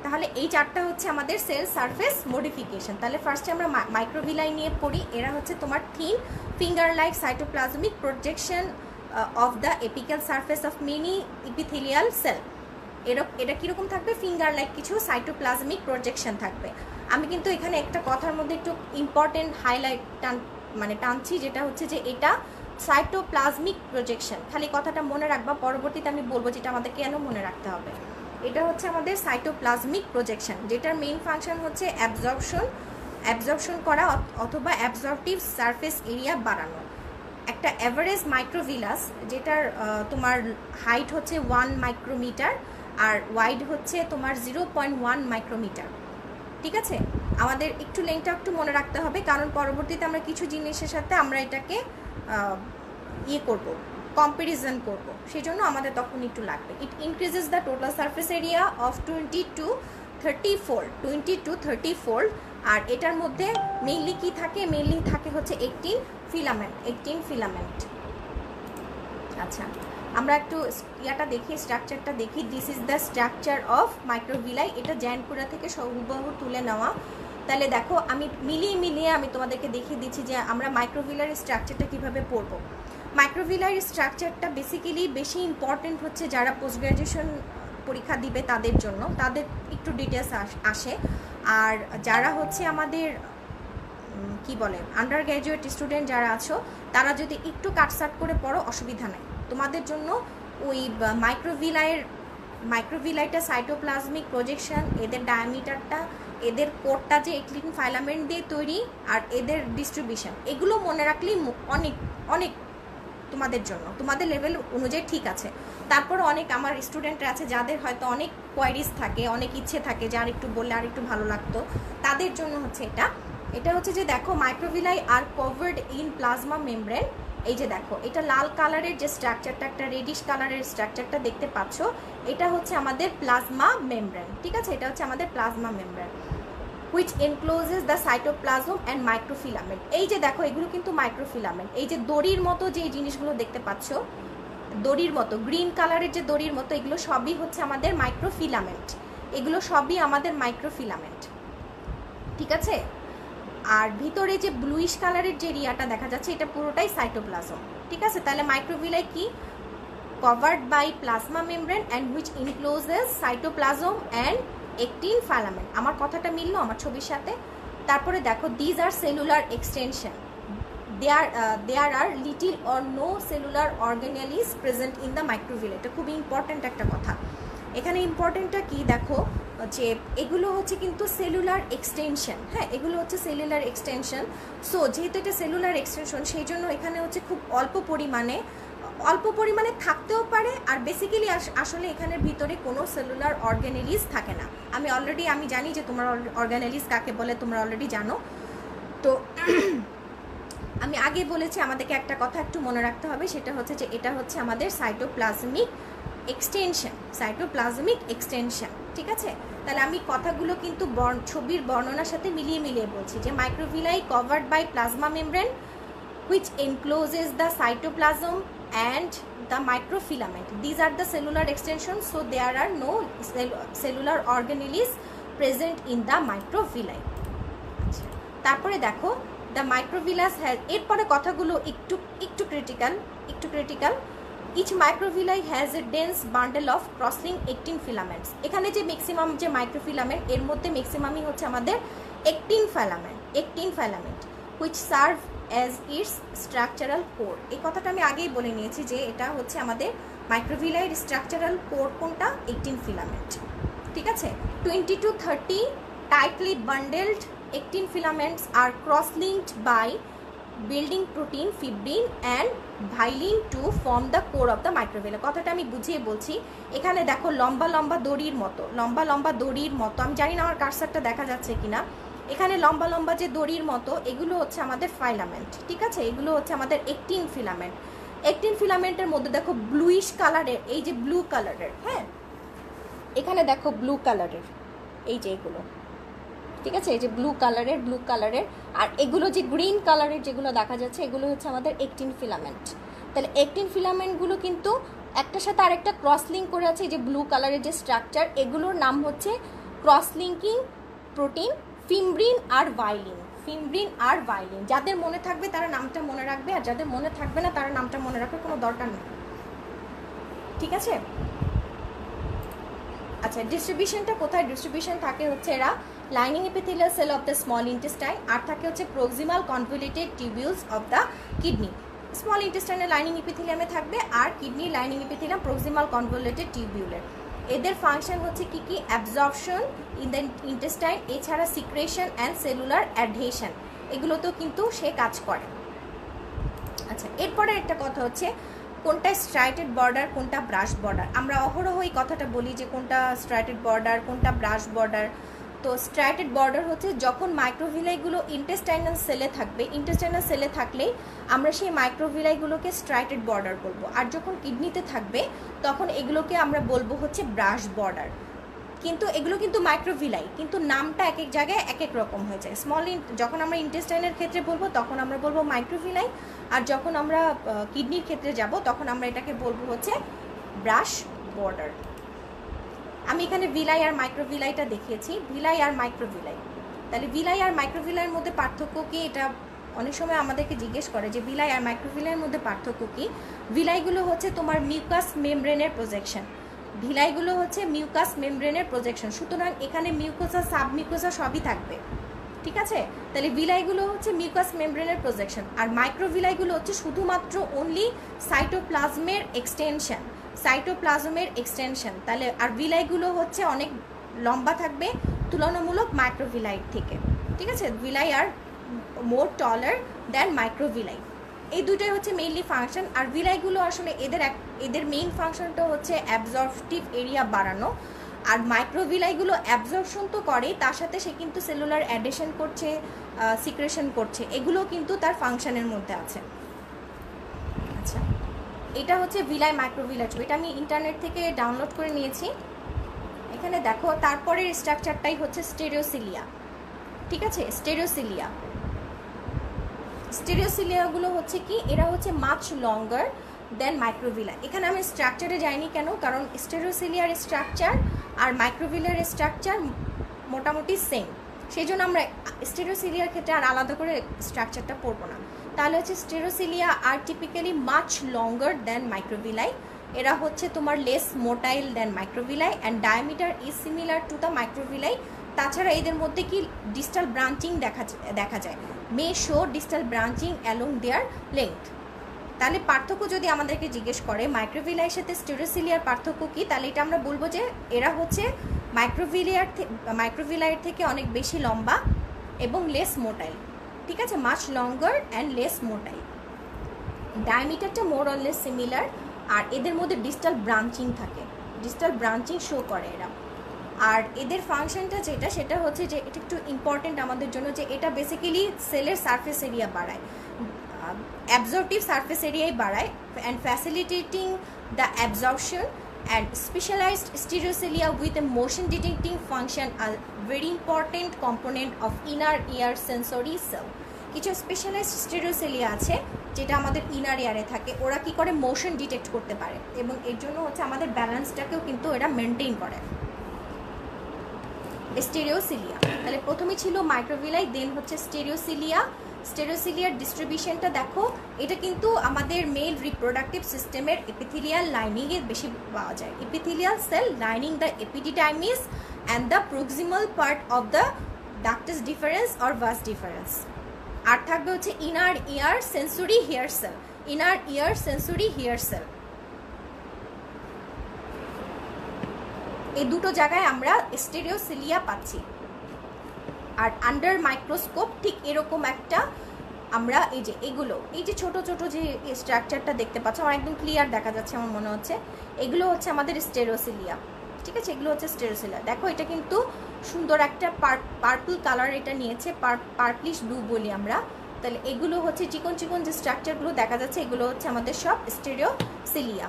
তাহলে এই চারটা হচ্ছে আমাদের সেল সারফেস মডিফিকেশন। তাহলে ফার্স্টে আমরা মাইক্রোভিলাই নিয়ে পড়ি। এরা হচ্ছে তোমার thin finger like cytoplasmic projection of the apical surface of many epithelial cell. এটা কীরকম থাকবে? ফিঙ্গার লাইক কিছু সাইটোপ্লাজমিক প্রজেকশন থাকবে। আমি কিন্তু এখানে একটা কথার মধ্যে একটু ইম্পর্টেন্ট হাইলাইট টানছি, যেটা হচ্ছে যে এটা সাইটোপ্লাজমিক প্রজেকশন। খালি কথাটা মনে রাখবা, পরবর্তীতে আমি বলবো যেটা আমাদের কেন মনে রাখতে হবে। এটা হচ্ছে আমাদের সাইটোপ্লাজমিক প্রজেকশন, যেটার মেইন ফাংশন হচ্ছে অ্যাবজর্পশন করা অথবা অ্যাবজর্পটিভ সারফেস এরিয়া বাড়ানো। একটা অ্যাভারেজ মাইক্রোভিলাস, যেটার তোমার হাইট হচ্ছে 1 মাইক্রোমিটার আর ওয়াইড হচ্ছে তোমার 0.1 মাইক্রোমিটার। ঠিক আছে? আমাদের একটু লেংথটা একটু মনে রাখতে হবে, কারণ পরবর্তীতে আমরা কিছু জিনিসের সাথে আমরা এটাকে করব, কম্প্যারিজন করব, সেই জন্য আমাদের তখন একটু লাগবে। It increases the total surface area of 20 to 30 fold। আর এটার মধ্যে মেইনলি কি থাকে? মেইনলি থাকে হচ্ছে 18 ফিলামেন্ট। আচ্ছা, আমরা একটু দেখি, স্ট্রাকচারটা দেখি। This is the structure of microvilli. এটা জ্যানপুরা থেকে হুবহু তুলে নেওয়া। তাহলে দেখো, আমি মিলিয়ে আমি তোমাদেরকে দেখিয়ে দিচ্ছি যে আমরা মাইক্রোভিলার স্ট্রাকচারটা কীভাবে পড়বো। মাইক্রোভিলার স্ট্রাকচারটা বেসিক্যালি বেশি ইম্পর্টেন্ট হচ্ছে যারা পোস্ট গ্র্যাজুয়েশন পরীক্ষা দিবে তাদের জন্য, তাদের একটু ডিটেলস আসে। আর যারা হচ্ছে আমাদের কি বলে আন্ডার গ্র্যাজুয়েট স্টুডেন্ট যারা আছো, তারা যদি একটু কাটসাট করে পড়ো অসুবিধা নেই, তোমাদের জন্য ওই মাইক্রোভিলাইটা সাইটোপ্লাজমিক প্রজেকশন, এদের ডায়ামিটারটা, এদের কোডটা যে একটিন ফাইলামেন্ট দিয়ে তৈরি, আর এদের ডিস্ট্রিবিউশন, এগুলো মনে রাখলেই অনেক তোমাদের জন্য, তোমাদের লেভেল অনুযায়ী ঠিক আছে। তারপর অনেক আমার স্টুডেন্টরা আছে যাদের হয়তো অনেক কোয়ারিজ থাকে, অনেক ইচ্ছে থাকে যে আর একটু বললে আর একটু ভালো লাগতো, তাদের জন্য হচ্ছে এটা হচ্ছে যে দেখো, microvilli are covered in plasma membrane. এই যে দেখো, এটা লাল কালারের যে স্ট্রাকচারটা, একটা রেডিশ কালারের স্ট্রাকচারটা দেখতে পাচ্ছ, এটা হচ্ছে আমাদের প্লাজমা মেমব্রেন। ঠিক আছে? এটা হচ্ছে আমাদের plasma membrane which encloses the cytoplasm and microfilament। এই যে দেখো, এগুলো কিন্তু মাইক্রোফিলামেন্ট। এই যে দড়ির মতো যে জিনিসগুলো দেখতে পাচ্ছ, দড়ির মতো গ্রিন কালারের যে দড়ির মতো, এগুলো সবই হচ্ছে আমাদের মাইক্রোফিলামেন্ট। এগুলো সবই আমাদের মাইক্রোফিলামেন্ট। ঠিক আছে? আর ভিতরে যে ব্লুইশ কালারের যে এরিয়াটা দেখা যাচ্ছে, এটা পুরোটাই সাইটোপ্লাজম। ঠিক আছে? তাহলে মাইক্রোভিলাই কি? covered by plasma membrane and which encloses cytoplasm and actin filament। আমার কথাটা মিললো আমার ছবির সাথে? তারপরে দেখো, these are cellular extension, there are little or no cellular organelles present in the microvilli। এটা খুবই ইম্পর্টেন্ট একটা কথা। এখানে ইম্পর্টেন্টটা কি দেখো, যে এগুলো হচ্ছে কিন্তু সেলুলার এক্সটেনশন। হ্যাঁ, এগুলো হচ্ছে সেলুলার এক্সটেনশন। সো যেহেতু এটা সেলুলার এক্সটেনশন, সেই জন্য এখানে হচ্ছে খুব অল্প পরিমাণে থাকতেও পারে। আর বেসিক্যালি আসলে এখানের ভিতরে কোনো সেলুলার অর্গানেলিস থাকে না। আমি জানি যে তোমরা অর্গানেলিস কাকে বলে তোমরা অলরেডি জানো। তো আমি আগে বলেছি, আমাদেরকে একটা কথা একটু মনে রাখতে হবে, সেটা হচ্ছে যে এটা হচ্ছে আমাদের সাইটোপ্লাজমিক এক্সটেনশন। ঠিক আছে? তাহলে আমি কথাগুলো কিন্তু ছবির বর্ণনার সাথে মিলিয়ে বলছি, যে microvilli covered by plasma membrane which encloses the cytoplasm and the microfilament. These are the cellular extensions, so there are no cellular organelles present in the microvilli। তারপরে দেখো, the microvillus has, এরপরে কথাগুলো একটু critical. Each microvilli has a dense bundle of cross-linked actin filaments। এখানে যে maximum যে microfilament, এর মধ্যে ম্যাক্সিমামই হচ্ছে আমাদের actin filament which serve as its structural core। এই কথাটা আমি আগেই বলে নিয়েছি যে এটা হচ্ছে আমাদের মাইক্রোভিলাইয়ের স্ট্রাকচারাল কোর কোনটা? 18 ফিলামেন্ট। ঠিক আছে? 20 to 30 tightly bundled actin filaments are cross-linked by building protein fibrin and myelin to form the core of the microvilli। কথাটা আমি বুঝিয়ে বলছি। এখানে দেখো, লম্বা দড়ির মতো, আমি জানি না আমার কার্সারটা দেখা যাচ্ছে কিনা, এখানে লম্বা যে দড়ির মতো, এগুলো হচ্ছে আমাদের ফাইলামেন্ট। ঠিক আছে? এগুলো হচ্ছে আমাদের একটিন ফিলামেন্টের মধ্যে দেখো ব্লুইশ কালারের, এই যে ব্লু কালারের, হ্যাঁ এখানে দেখো ব্লু কালারের, এই যে এগুলো ঠিক আছে, এই যে ব্লু কালারের, আর এগুলো যে গ্রিন কালারের যেগুলো দেখা যাচ্ছে এগুলো হচ্ছে আমাদের একটিন ফিলামেন্ট। তাহলে একটিন ফিলামেন্টগুলো কিন্তু একটার সাথে আরেকটা ক্রস লিঙ্ক করে আছে। এই যে ব্লু কালারের যে স্ট্রাকচার, এগুলোর নাম হচ্ছে ক্রস লিঙ্কিং প্রোটিন ফিমব্রিন আর ভাইলিন। যাদের মনে থাকবে তারা নামটা মনে রাখবে, আর যাদের মনে থাকবে না তারা নামটা মনে রাখার কোনো দরকার নেই, ঠিক আছে। আচ্ছা, ডিস্ট্রিবিউশনটা কোথায়? ডিস্ট্রিবিউশন থাকে হচ্ছে এরা lining epithelial cell of the small intestine, আর থাকে হচ্ছে proximal convoluted tubules of the kidney. Small ইন্টেস্টাইনের লাইনিং এপিথেলিয়ামে থাকবে, আর kidney lining epithelium proximal convoluted টিউবিউলের। এদের ফাংশন হচ্ছে কি কি? অ্যাবজর্পশন ইন দ্য ইন্টেস্টাইন, এছাড়া সিক্রেশন অ্যান্ড সেলুলার অ্যাডহেশন, এগুলোতেও কিন্তু সে কাজ করে। আচ্ছা, এরপরে একটা কথা হচ্ছে কোনটা স্ট্রাইটেড বর্ডার, কোনটা ব্রাশ বর্ডার। আমরা অহরহ এই কথাটা বলি যে কোনটা স্ট্রাইটেড বর্ডার, কোনটা ব্রাশ বর্ডার। তো স্ট্রাইটেড বর্ডার হচ্ছে যখন মাইক্রোভিলাইগুলো ইন্টেস্টাইনাল সেলে থাকলেই আমরা সেই মাইক্রোভিলাইগুলোকে স্ট্রাইটেড বর্ডার বলবো, আর যখন কিডনিতে থাকবে তখন এগুলোকে আমরা বলবো হচ্ছে ব্রাশ বর্ডার। কিন্তু এগুলো কিন্তু মাইক্রোভিলাই, কিন্তু নামটা এক এক জায়গায় এক এক রকম হয়ে যায়। যখন আমরা ইন্টেস্টাইনের ক্ষেত্রে বলবো তখন আমরা বলবো মাইক্রোভিলাই, আর যখন আমরা কিডনির ক্ষেত্রে যাব তখন আমরা এটাকে বলবো হচ্ছে ব্রাশ বর্ডার। আমি এখানে ভিলাই আর মাইক্রোভিলাইটা দেখিয়েছি, ভিলাই আর মাইক্রোভিলাই। তাহলে ভিলাই আর মাইক্রোভিলাইয়ের মধ্যে পার্থক্য কি? এটা অনেক সময় আমাদেরকে জিজ্ঞেস করে যে ভিলাই আর মাইক্রোভিলাইয়ের মধ্যে পার্থক্য কি। ভিলাইগুলো হচ্ছে তোমার মিউকাস মেমব্রেনের প্রজেকশন, ভিলাইগুলো হচ্ছে মিউকাস মেমব্রেনের প্রজেকশন, সুতরাং এখানে মিউকোসা সাবমিউকোসা সবই থাকবে, ঠিক আছে। তাহলে ভিলাইগুলো হচ্ছে মিউকাস মেমব্রেনের প্রজেকশন, আর মাইক্রোভিলাইগুলো হচ্ছে শুধুমাত্র অনলি সাইটোপ্লাজমের এক্সটেনশন। তাহলে আর ভিলাইগুলো হচ্ছে অনেক লম্বা থাকবে তুলনামূলক মাইক্রোভিলাই থেকে, ঠিক আছে। ভিলাই আর মোর টলার দ্যান মাইক্রোভিলাই, এই দুটোই হচ্ছে মেইনলি ফাংশন। আর ভিলাইগুলো আসলে এদের মেইন ফাংশনটা হচ্ছে অ্যাবজর্পটিভ এরিয়া বাড়ানো, আর মাইক্রোভিলাইগুলো অ্যাবজর্পশন তো করে, তার সাথে সে কিন্তু সেলুলার অ্যাডেশন করছে, সিক্রেশন করছে, এগুলো কিন্তু তার ফাংশনের মধ্যে আছে। আচ্ছা, এটা হচ্ছে ভিলাই মাইক্রোভিলাই, এটা আমি ইন্টারনেট থেকে ডাউনলোড করে নিয়েছি। এখানে দেখো তারপরের স্ট্রাকচারটাই হচ্ছে স্টেরিওসিলিয়া, ঠিক আছে। স্টেরিওসিলিয়াগুলো হচ্ছে কি? এরা হচ্ছে মাচ লঙ্গার দেন মাইক্রোভিলাই। এখানে আমি স্ট্রাকচারে যাইনি কেন? কারণ স্টেরিওসিলিয়ার স্ট্রাকচার আর মাইক্রোভিলার স্ট্রাকচার মোটামুটি সেম, সেই জন্য আমরা স্টেরিওসিলিয়ার ক্ষেত্রে আর আলাদা করে স্ট্রাকচারটা পড়বো না। তাহলে হচ্ছে stereocilia are typically much longer than microvilli. এরা হচ্ছে তোমার less motile than microvilli and diameter is similar to the microvilli. তাছাড়া এদের মধ্যে কি ডিস্টাল ব্রাঞ্চিং দেখা যায়, may show distal branching along their length. তাহলে পার্থক্য যদি আমাদেরকে জিজ্ঞেস করে মাইক্রোভিলাইয়ের সাথে স্টেরিওসিলিয়ার পার্থক্য কি, তাহলে এটা আমরা বলবো যে এরা হচ্ছে মাইক্রোভিলাইয়ের থেকে অনেক বেশি লম্বা এবং লেস মোটাইল, ঠিক আছে। Much longer and less motile, ডায়ামিটারটা মোর অর লেস সিমিলার, আর এদের মধ্যে ডিস্টাল ব্রাঞ্চিং থাকে, ডিস্টাল ব্রাঞ্চিং শো করে এরা। আর এদের ফাংশনটা সেটা হচ্ছে যে এটা একটু ইম্পর্টেন্ট আমাদের জন্য, যে এটা বেসিক্যালি সেলের সারফেস এরিয়া বাড়ায়, অ্যাবজর্পটিভ সারফেস এরিয়াই বাড়ায়, and facilitating the absorption and specialized stereocilia with a motion detecting function are very important component of inner ear sensory cell. কিছু স্পেশালাইজড স্টেরিওসিলিয়া আছে যেটা আমাদের ইনার ইয়ারে থাকে, ওরা কি করে? মোশন ডিটেক্ট করতে পারে, এবং এর জন্য হচ্ছে আমাদের ব্যালেন্সটাকেও কিন্তু এরা মেনটেন করে। স্টেরিওসিলিয়া, তাহলে প্রথমে ছিল মাইক্রোভিলাই, দেন হচ্ছে স্টেরিওসিলিয়ার ডিস্ট্রিবিউশনটা দেখো, এটা কিন্তু আমাদের মেল রিপ্রোডাক্টিভ সিস্টেমের এপিথেলিয়াল লাইনিংয়ে বেশি পাওয়া যায়। Epithelial cell lining the epididymis and the proximal part of the ductus deferens or vas deferens. আর থাকবে হচ্ছে inner ear sensory hair cell. এই দুটো জায়গায় আমরা স্টেরিওসিলিয়া পাচ্ছি। আর আন্ডার মাইক্রোস্কোপ ঠিক এরকম একটা আমরা এই যে ছোট ছোট যে স্ট্রাকচারটা দেখতে পাচ্ছ, আমার একদম ক্লিয়ার দেখা যাচ্ছে আমার মনে হচ্ছে, এগুলো হচ্ছে আমাদের স্টেরিওসিলিয়া, ঠিক আছে। এগুলো হচ্ছে স্টেরিওসিলিয়া। দেখো এটা কিন্তু সুন্দর একটা পার্পল কালার এটা নিয়েছে, পার্পলিশ ব্লু বলি আমরা। তাহলে এগুলো হচ্ছে চিকন চিকন যে স্ট্রাকচারগুলো দেখা যাচ্ছে, এগুলো হচ্ছে আমাদের সব স্টেরিওসিলিয়া।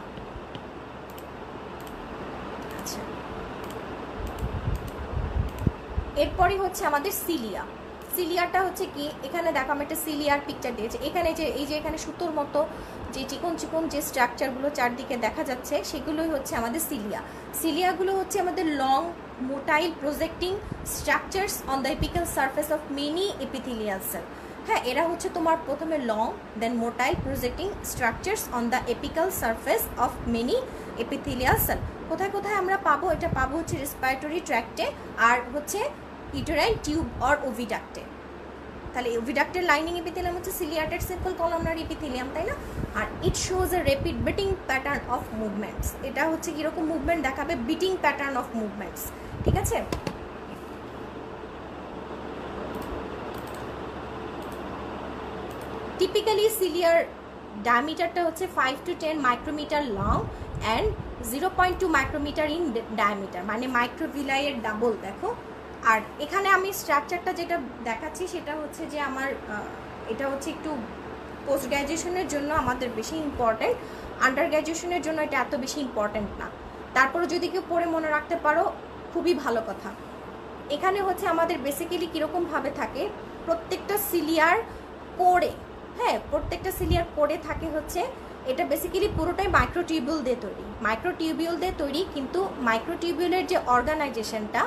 আচ্ছা, এরপরে হচ্ছে আমাদের সিলিয়া। সিলিয়াটা হচ্ছে কি, এখানে দেখো আমি একটা সিলিয়ার পিকচার দিয়েছি। এখানে যে এই যে এখানে সুতোর মতো যে চিকন চিকন যে স্ট্রাকচারগুলো চারদিকে দেখা যাচ্ছে সেগুলোই হচ্ছে আমাদের সিলিয়া। সিলিয়াগুলো হচ্ছে আমাদের long motile projecting structures on the apical surface of many epithelial cell. হ্যাঁ, এরা হচ্ছে তোমার প্রথমে long then motile projecting structures on the apical surface of many epithelial cell. কোথায় কোথায় আমরা পাবো? এটা পাবো হচ্ছে রেসপিরেটরি ট্র্যাক্টে আর হচ্ছে ইউটেরাইন টিউব অর ওভিডাক্টে। তাহলে ওভিডাক্টের লাইনিং এপিথেলিয়াম হচ্ছে সিলিয়াটেড সিম্পল কলামনার এপিথেলিয়াম, তাই না? আর it shows a rapid beating pattern of movements. এটা হচ্ছে কীরকম মুভমেন্ট দেখাবে? বিটিং প্যাটার্ন অফ মুভমেন্টস, ঠিক আছে? টিপিক্যালি সিলিয়ার ডায়ামিটারটা হচ্ছে 5 to 10 micrometer long and 0.2 micrometer in diameter, মানে মাইক্রোভিলাইয়ের ডাবল। দেখো, আর এখানে আমি স্ট্রাকচারটা যেটা দেখাচ্ছি সেটা হচ্ছে যে আমার এটা হচ্ছে একটু পোস্ট গ্র্যাজুয়েশনের জন্য আমাদের বেশি ইম্পর্ট্যান্ট, আন্ডার গ্র্যাজুয়েশনের জন্য এটা এত বেশি ইম্পর্ট্যান্ট না। তারপরে যদি কেউ পড়ে মনে রাখতে পারো খুবই ভালো কথা। এখানে হচ্ছে আমাদের বেসিক্যালি কীরকমভাবে থাকে, প্রত্যেকটা সিলিয়ার কোরে, হ্যাঁ প্রত্যেকটা সিলিয়ার কোরে থাকে হচ্ছে, এটা বেসিক্যালি পুরোটাই মাইক্রোটিউবিউল দিয়ে তৈরি, মাইক্রোটিউবিউল দিয়ে তৈরি, কিন্তু মাইক্রোটিউবিউলের যে অর্গানাইজেশনটা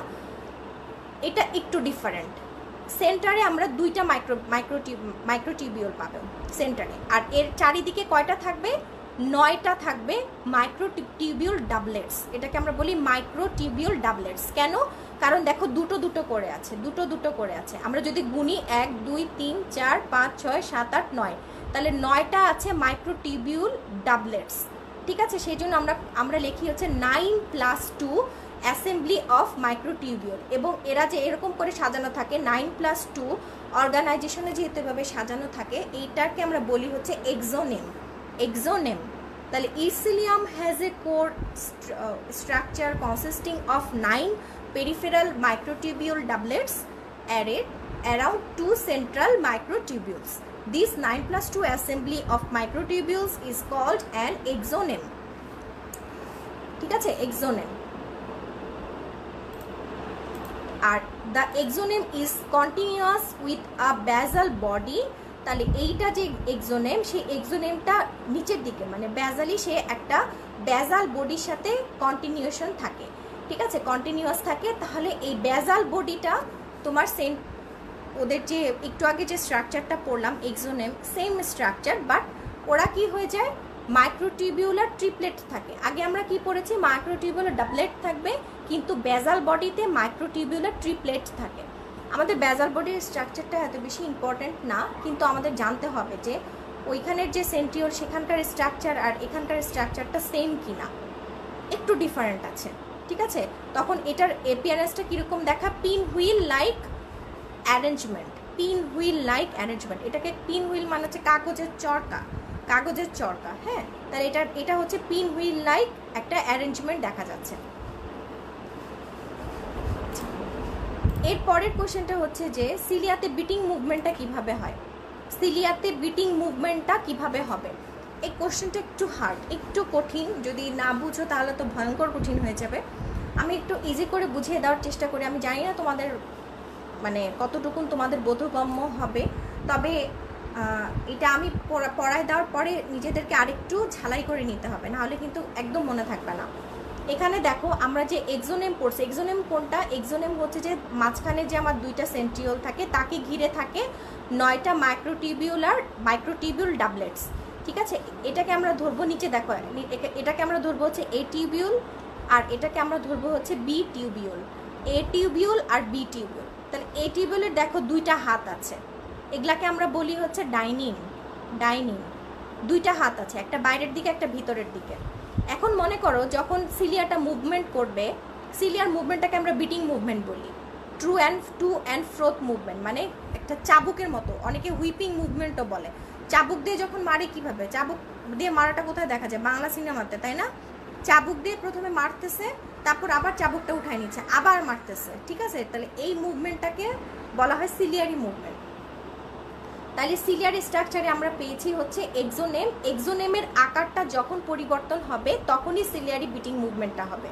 এটা একটু ডিফারেন্ট। সেন্টারে আমরা দুইটা মাইক্রোটিউবিউল পাবো সেন্টারে, আর এর চারিদিকে কয়টা থাকবে? 9টা থাকবে মাইক্রোটিউবিউল ডাবলেটস। এটাকে আমরা বলি মাইক্রোটিউবিউল ডাবলেটস। কেন? কারণ দেখো দুটো দুটো করে আছে, দুটো দুটো করে আছে। আমরা যদি গুনি 1 2 3 4 5 6 7 8 9, তাহলে 9টা আছে মাইক্রোটিউবিউল ডাবলেটস, ঠিক আছে? সেই জন্য আমরা লিখি হচ্ছে 9+2 অ্যাসেম্বলি অফ মাইক্রোটিউবিউল। এবং এরা যে এরকম করে সাজানো থাকে 9+2 অর্গানাইজেশনে যেহেতু এভাবে সাজানো থাকে, এইটাকে আমরা বলি হচ্ছে এক্সোনেম। এক্সোনেম। তাহলে a cilium has a core structure consisting of 9 peripheral microtubule doublets arrayed around 2 central microtubules. This 9+2 assembly of microtubules is called an exonem. ঠিক আছে, exonem. R the exonem is continuous with a basal body. তাহলে এইটা যে এক্সোনেম, সেই এক্সোনেমটা নিচের দিকে মানে ব্যাজালি, সে একটা ব্যাজাল বডির সাথে কন্টিনিউশন থাকে, ঠিক আছে, কন্টিনিউয়াস থাকে। তাহলে এই ব্যাজাল বডিটা তোমার ওদের যে একটু আগে যে স্ট্রাকচারটা পড়লাম এক্সোনেম, সেম স্ট্রাকচার, বাট ওরা কি হয়ে যায়? মাইক্রোটিউবিউলার ট্রিপলেট থাকে। আগে আমরা কি পড়েছি? মাইক্রোটিউবিউলার ডাবলেট থাকবে, কিন্তু ব্যাজাল বডিতে মাইক্রোটিউবিউলার ট্রিপলেট থাকে। আমাদের ব্যাজাল বডির স্ট্রাকচারটা এত বেশি ইম্পর্ট্যান্ট না, কিন্তু আমাদের জানতে হবে যে ওইখানের যে সেন্ট্রিওল সেখানকার স্ট্রাকচার আর এখানকার স্ট্রাকচারটা সেম কিনা, একটু ডিফারেন্ট আছে, ঠিক আছে? তখন এটার অ্যাপিয়ারেন্সটা কীরকম দেখা? Pin wheel like arrangement, pin wheel like arrangement. এটাকে পিন হুইল মানে হচ্ছে কাগজের চরকা, কাগজের চরকা, হ্যাঁ। তাহলে এটা হচ্ছে পিন হুইল লাইক একটা অ্যারেঞ্জমেন্ট দেখা যাচ্ছে। এর পরের কোশ্চেনটা হচ্ছে যে সিলিয়াতে বিটিং মুভমেন্টটা কিভাবে হয়? সিলিয়াতে বিটিং মুভমেন্টটা কিভাবে হবে? এই কোশ্চেনটা একটু হার্ড, একটু কঠিন। যদি না বুঝো তাহলে তো ভয়ঙ্কর কঠিন হয়ে যাবে। আমি একটু ইজি করে বুঝিয়ে দেওয়ার চেষ্টা করি। আমি জানি না তোমাদের মানে কতটুকুন তোমাদের বোধগম্য হবে, তবে এটা আমি পড়ায় দেওয়ার পরে নিজেদেরকে আরেকটু ঝালাই করে নিতে হবে, নাহলে কিন্তু একদম মনে থাকবে না। এখানে দেখো আমরা যে এক্সোনেম পড়ছি, এক্সোনেম কোনটা? এক্সোনেম হচ্ছে যে মাঝখানে যে আমার দুইটা সেন্ট্রিওল থাকে, তাকে ঘিরে থাকে 9টা মাইক্রোটিউবিউল ডাবলেটস, ঠিক আছে? এটাকে আমরা ধরবো, নিচে দেখো, এটাকে আমরা ধরবো হচ্ছে এ টিউবিউল, আর এটাকে আমরা ধরবো হচ্ছে বি টিউবিউল। এ টিউবিউল আর বি টিউবিউল। তাহলে এ টিউবিউলের দেখো দুইটা হাত আছে, এগুলাকে আমরা বলি হচ্ছে ডাইনিং। দুইটা হাত আছে, একটা বাইরের দিকে একটা ভিতরের দিকে। এখন মনে করো যখন সিলিয়াটা মুভমেন্ট করবে, সিলিয়ার মুভমেন্টটাকে আমরা বিটিং মুভমেন্ট বলি। টু অ্যান্ড ফ্রোথ মুভমেন্ট মানে একটা চাবুকের মতো, অনেকে হুইপিং মুভমেন্টও বলে। চাবুক দিয়ে যখন মারে, কিভাবে চাবুক দিয়ে মারাটা কোথায় দেখা যায়? বাংলা সিনেমাতে, তাই না? চাবুক দিয়ে প্রথমে মারতেছে, তারপর আবার চাবুকটা উঠায় নিচ্ছে, আবার মারতেছে, ঠিক আছে? তাহলে এই মুভমেন্টটাকে বলা হয় সিলিয়ারি মুভমেন্ট। তাহলে সিলিয়ার স্ট্রাকচারে আমরা পেয়েছি হচ্ছে এক্সোনেম। এক্সোনেমের আকারটা যখন পরিবর্তন হবে তখনই সিলিয়ারি বিটিং মুভমেন্টটা হবে।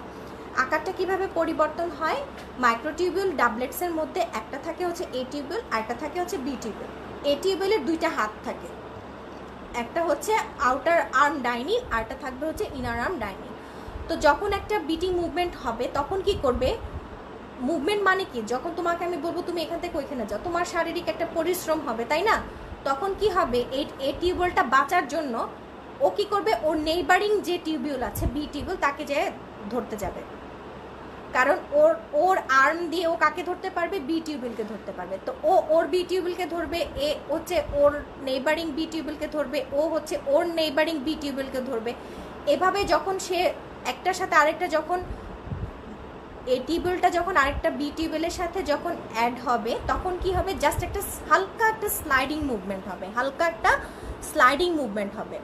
আকারটা কিভাবে পরিবর্তন হয়, মাইক্রোটিউবিউল ডাবলেটসের মধ্যে একটা থাকে হচ্ছে এ টিউবিউল আর একটা থাকে হচ্ছে বি টিউবিউল। এ টিউবিউলের দুইটা হাত থাকে, একটা হচ্ছে আউটার আর্ম ডাইনিং আর একটা থাকবে হচ্ছে ইনার আর্ম ডাইনিং। তো যখন একটা বিটিং মুভমেন্ট হবে তখন কি করবে, মুভমেন্ট মানে কি, যখন তোমাকে আমি বলবো তুমি এখান থেকে ওইখানে যাও, তোমার শারীরিক একটা পরিশ্রম হবে, তাই না? তখন কি হবে, এই টিউবিউলটা বাঁচার জন্য ও কি করবে, ওর নেইবারিং যে টিউবিউল আছে বি টিউবিউল তাকে যে ধরতে যাবে, কারণ ওর আর্ম দিয়ে ও কাকে ধরতে পারবে, বি টিউবিউলকে ধরতে পারবে। তো ও ওর বি টিউবিউলকে ধরবে, এ হচ্ছে ওর নেইবারিং বি টিউবিউলকে ধরবে, ও হচ্ছে ওর নেইবারিং বি টিউবিউলকে ধরবে। এভাবে যখন সে একটার সাথে আরেকটা, যখন এ টিউবিউলটা যখন আরেকটা বি টিউবিউলের সাথে যখন অ্যাড হবে তখন কি হবে, জাস্ট একটা হালকা একটা স্লাইডিং মুভমেন্ট হবে, হালকা একটা স্লাইডিং মুভমেন্ট হবে।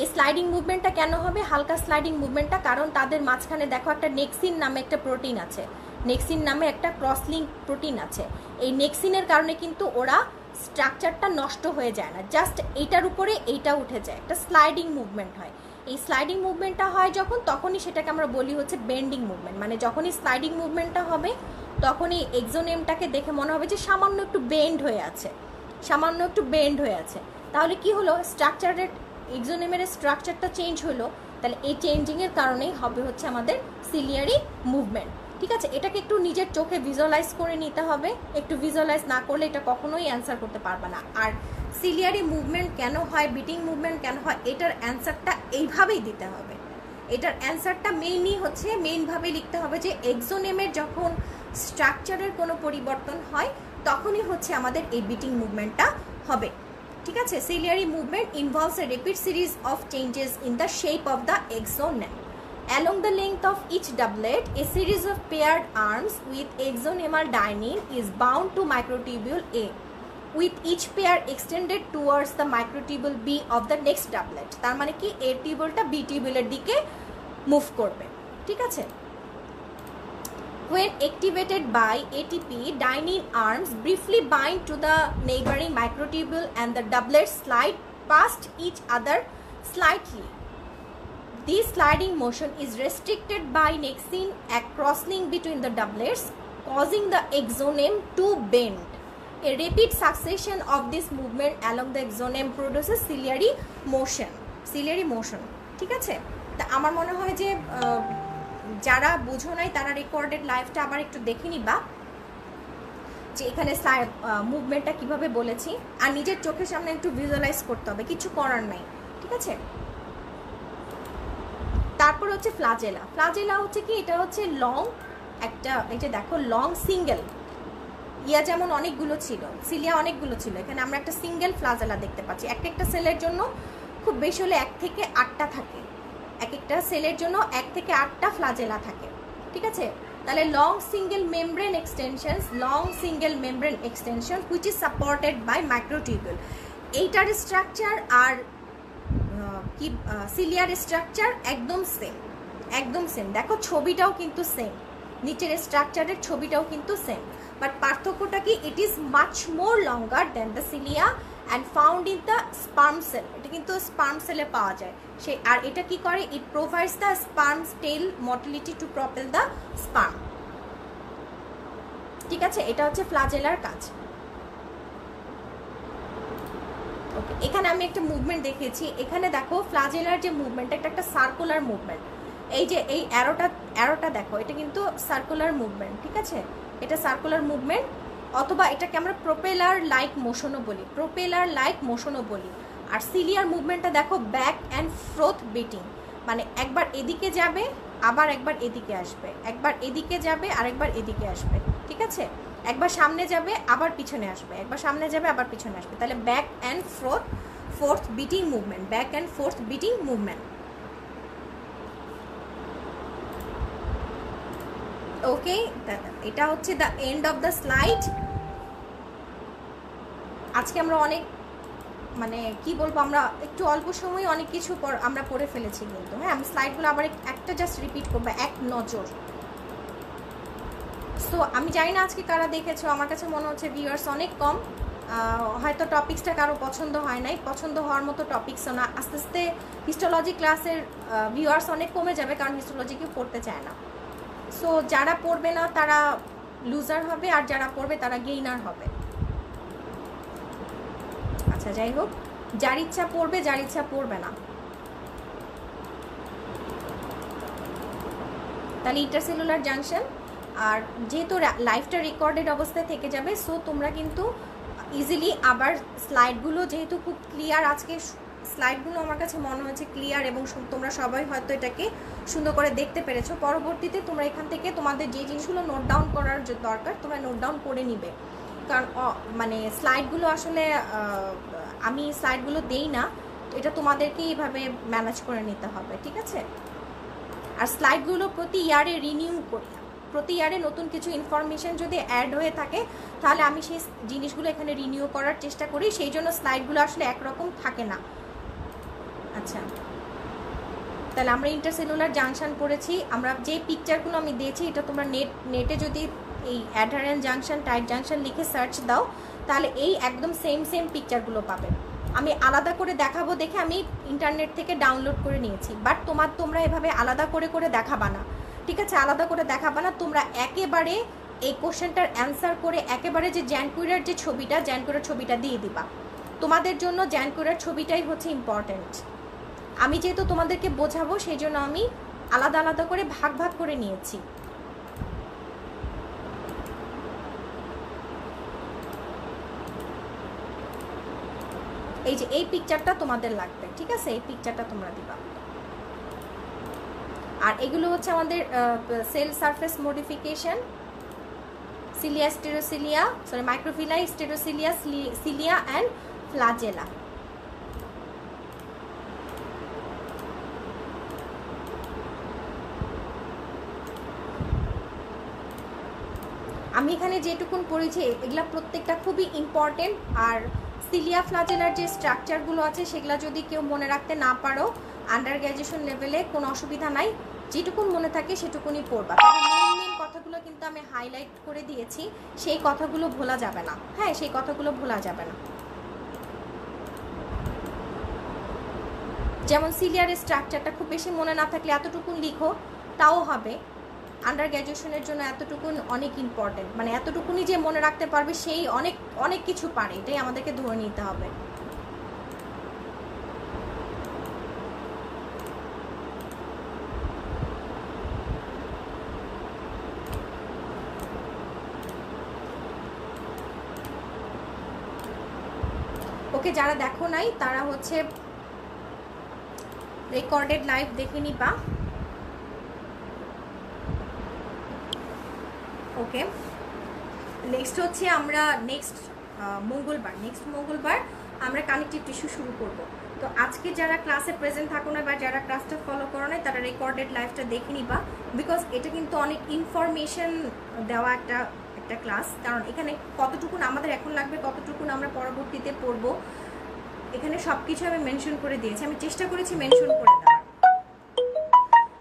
এই স্লাইডিং মুভমেন্টটা কেন হবে, হালকা স্লাইডিং মুভমেন্টটা, কারণ তাদের মাঝখানে দেখো একটা নেক্সিন নামে একটা প্রোটিন আছে, নেক্সিন নামে একটা ক্রসলিঙ্ক প্রোটিন আছে। এই নেক্সিনের কারণে কিন্তু ওরা স্ট্রাকচারটা নষ্ট হয়ে যায় না, জাস্ট এইটার উপরে এইটা উঠে যায়, একটা স্লাইডিং মুভমেন্ট হয়। এই স্লাইডিং মুভমেন্টটা হয় যখন, তখনই সেটাকে আমরা বলি হচ্ছে বেন্ডিং মুভমেন্ট। মানে যখনই স্লাইডিং মুভমেন্টটা হবে তখনই এক্সোনেমটাকে দেখে মনে হবে যে সামান্য একটু বেন্ড হয়ে আছে, সামান্য একটু বেন্ড হয়ে আছে। তাহলে কি হলো, স্ট্রাকচারের এক্সোনেমের স্ট্রাকচারটা চেঞ্জ হলো, তাহলে এই চেঞ্জিংয়ের কারণেই হবে হচ্ছে আমাদের সিলিয়ারি মুভমেন্ট। ঠিক আছে, এটাকে একটু নিজের চোখে ভিজুয়ালাইজ করে নিতে হবে, একটু ভিজুয়ালাইজ না করলে এটা কখনোই অ্যান্সার করতে পারবে না। আর সিলিয়ারি মুভমেন্ট কেন হয়, বিটিং মুভমেন্ট কেন হয়, এটার অ্যান্সারটা এইভাবেই দিতে হবে। এটার অ্যান্সারটা মেইনভাবে লিখতে হবে যে এক্সোনেমের যখন স্ট্রাকচারের কোনো পরিবর্তন হয় তখনই হচ্ছে আমাদের এই বিটিং মুভমেন্টটা হবে। ঠিক আছে, ciliary movement involves a repeat series of changes in the shape of the exonem. Along the length of each doublet, a series of paired arms with exonemal dining is bound to microtubule A, with each pair extended towards the microtubule B of the next doublet. তার মানে কি, A টিউবিউলটা B টিউবিউলের দিকে move করবে। ঠিক আছে, when activated by ATP, dining arms briefly bind to the neighboring microtubule and the doublets slide past each other slightly. This sliding motion is restricted by nexin, a crosslink between the doublets, causing the exonem to bend. A repeat succession of this movement along the exonem produces ciliary motion. Ciliary motion. ঠিক আছে, তা আমার মনে হয় যে যারা বুঝো নাই তারা রেকর্ডেড লাইভটা আবার একটু দেখে নিবা, যে এখানে মুভমেন্টটা কিভাবে বলেছি, আর নিজের চোখের সামনে একটু ভিজুয়ালাইজ করতে হবে, কিছু করার নাই। ঠিক আছে, তারপর হচ্ছে ফ্লাজেলা। ফ্লাজেলা হচ্ছে কি, এটা হচ্ছে লং একটা, এই যে দেখো লং সিঙ্গেল, ইয়া যেমন অনেকগুলো ছিল, সিলিয়া অনেকগুলো ছিল, এখানে আমরা একটা সিঙ্গেল ফ্লাজেলা দেখতে পাচ্ছি। একটা সেলের জন্য খুব বেশি হলে 1 থেকে 8টা থাকে, এক একটা সেলের জন্য 1 থেকে 8টা ফ্লাজেলা থাকে। ঠিক আছে, তাহলে long single membrane extension which is supported by microtubule. এইটার স্ট্রাকচার আর কি সিলিয়ার স্ট্রাকচার একদম সেম, দেখো ছবিটাও কিন্তু সেম, নিচের স্ট্রাকচারের ছবিটাও কিন্তু সেম, বাট পার্থক্যটা কি, it is much more longer than the cilia and found in the sperm cell. এটা কিন্তু স্পার্ম সেলে পাওয়া যায়। আর এটা কি করে, it provides the sperm tail motility to propel the sperm. ঠিক আছে, এটা হচ্ছে ফ্লাজেলার কাজ। ওকে, এখানে আমি একটা মুভমেন্ট দেখিয়েছি, এখানে দেখো ফ্লাজেলার যে মুভমেন্ট, এটা একটা সার্কুলার মুভমেন্ট। এই যে এই অ্যারোটা দেখো, এটা কিন্তু সার্কুলার মুভমেন্ট। ঠিক আছে, এটা সার্কুলার মুভমেন্ট, অথবা এটাকে আমরা প্রোপেলার লাইক মোশনও বলি। আর সিলিয়ার মুভমেন্টটা দেখো ব্যাক অ্যান্ড ফ্রোথ বিটিং, মানে একবার এদিকে যাবে আবার একবার এদিকে আসবে, একবার এদিকে যাবে আর একবার এদিকে আসবে। ঠিক আছে, একবার সামনে যাবে আবার পিছনে আসবে, একবার সামনে যাবে আবার পিছনে আসবে, তাহলে back and forth beating movement, back and forth beating movement. Okay, এটা হচ্ছে the end of the slide. আজকে আমরা অনেক, মানে কি বলবো, আমরা একটু অল্প সময়ে অনেক কিছু আমরা পড়ে ফেলেছি কিন্তু। হ্যাঁ, আমি স্লাইডগুলো আবার একটা জাস্ট রিপিট করবো এক নজর। সো আমি জানি না আজকে কারা দেখেছো, আমার কাছে মনে হচ্ছে ভিউয়ার্স অনেক কম। হয়তো টপিক্সটা কারো পছন্দ হয় নাই, পছন্দ হওয়ার মতো টপিক্সও না। আস্তে আস্তে হিস্টোলজি ক্লাসের ভিউয়ার্স অনেক কমে যাবে, কারণ হিস্টোলজি কেউ পড়তে চায় না। সো যারা পড়বে না তারা লুজার হবে, আর যারা পড়বে তারা গেইনার হবে। আচ্ছা যাই হোক, যার ইচ্ছা পড়বে, যার ইচ্ছা পড়বে না। তাহলে ইন্টারসেলুলার জাংশন, আর যেহেতু লাইফটা রেকর্ডেড অবস্থায় থেকে যাবে, সো তোমরা কিন্তু ইজিলি আবার স্লাইডগুলো যেহেতু খুব ক্লিয়ার, আজকে স্লাইডগুলো আমার কাছে মনে হয়েছে ক্লিয়ার, এবং তোমরা সবাই হয়তো এটাকে সুন্দর করে দেখতে পেরেছো। পরবর্তীতে তোমরা এখান থেকে তোমাদের যে জিনিসগুলো নোট ডাউন করার দরকার তোমরা নোট ডাউন করে নিবে, কারণ মানে স্লাইডগুলো আসলে আমি স্লাইডগুলো দেই না, এটা তোমাদেরকে এইভাবে ম্যানেজ করে নিতে হবে, ঠিক আছে? আর স্লাইডগুলো প্রতি ইয়ারে রিনিউ করি, প্রতি ইয়ারে নতুন কিছু ইনফরমেশন যদি অ্যাড হয়ে থাকে তাহলে আমি সেই জিনিসগুলো এখানে রিনিউ করার চেষ্টা করি, সেই জন্য স্লাইডগুলো আসলে একরকম থাকে না। আচ্ছা, তাহলে আমরা ইন্টারসেলুলার জাংশন পড়েছি। আমরা যে পিকচারগুলো আমি দিয়েছি এটা তোমরা নেটে যদি এই অ্যাডারেন্ট জাংশন, টাইট জাংশন লিখে সার্চ দাও তাহলে এই একদম সেম পিকচারগুলো পাবে। আমি আলাদা করে দেখাবো দেখে আমি ইন্টারনেট থেকে ডাউনলোড করে নিয়েছি, বাট তোমরা এভাবে আলাদা করে দেখাবা না, ঠিক আছে? আলাদা করে দেখাবা না, তোমরা একেবারে এই কোশ্চেনটার অ্যান্সার করে একেবারে যে জ্যানকুইরের যে ছবিটা, জ্যানকুইরের ছবিটা দিয়ে দিবা। তোমাদের জন্য জ্যানকুইরের ছবিটাই হচ্ছে ইম্পর্ট্যান্ট। আমি যেহেতু তোমাদেরকে বোঝাবো সেই জন্য আমি আলাদা করে ভাগ করে নিয়েছি। এই যে এই পিকচারটা তোমাদের লাগবে, ঠিক আছে? এই পিকচারটা তোমরা দিবা। আর এগুলো হচ্ছে আমাদের cell surface modification, cilia stereocilia, sorry microvilli, stereocilia, cilia and flagella. আমি এখানে যেটুকুন পড়েছি এগুলা প্রত্যেকটা খুবই ইম্পর্টেন্ট। আর সিলিয়া ফ্লাজেলার যে স্ট্রাকচারগুলো আছে সেগুলো যদি কেউ মনে রাখতে না পারো, আন্ডার গ্র্যাজুয়েশন লেভেলে কোনো অসুবিধা নাই, যেটুকুন মনে থাকে সেটুকুনই পড়বা। তবে মেন কথাগুলো কিন্তু আমি হাইলাইট করে দিয়েছি, সেই কথাগুলো ভোলা যাবে না। হ্যাঁ, সেই কথাগুলো ভোলা যাবে না। যেমন সিলিয়ার স্ট্রাকচারটা খুব বেশি মনে না থাকলে এতটুকুন লিখো, তাও হবে। আন্ডার গ্র্যাজুয়েশনের জন্য এতটুকুন অনেক ইম্পর্টেন্ট, মানে এতটুকুনি যে মনে রাখতে পারবে সেই অনেক কিছু পারে, এটাই আমাদেরকে ধরে নিতে হবে। ওকে, যারা দেখো নাই তারা হচ্ছে রেকর্ডেড লাইভ দেখে নিবা। ওকে, নেক্সট হচ্ছে আমরা নেক্সট মঙ্গলবার আমরা কানেকটিভ টিস্যু শুরু করব। তো আজকে যারা ক্লাসে প্রেজেন্ট থাকো না বা যারা ক্লাসটা ফলো করো না তারা রেকর্ডেড লাইভটা দেখে নিবা, বিকজ এটা কিন্তু অনেক ইনফরমেশন দেওয়া একটা ক্লাস। কারণ এখানে কতটুকুন আমাদের এখন লাগবে, কতটুকুন আমরা পরবর্তীতে পড়বো, এখানে সব কিছু আমি মেনশন করে দিয়েছি, আমি চেষ্টা করেছি মেনশন করে দেওয়ার।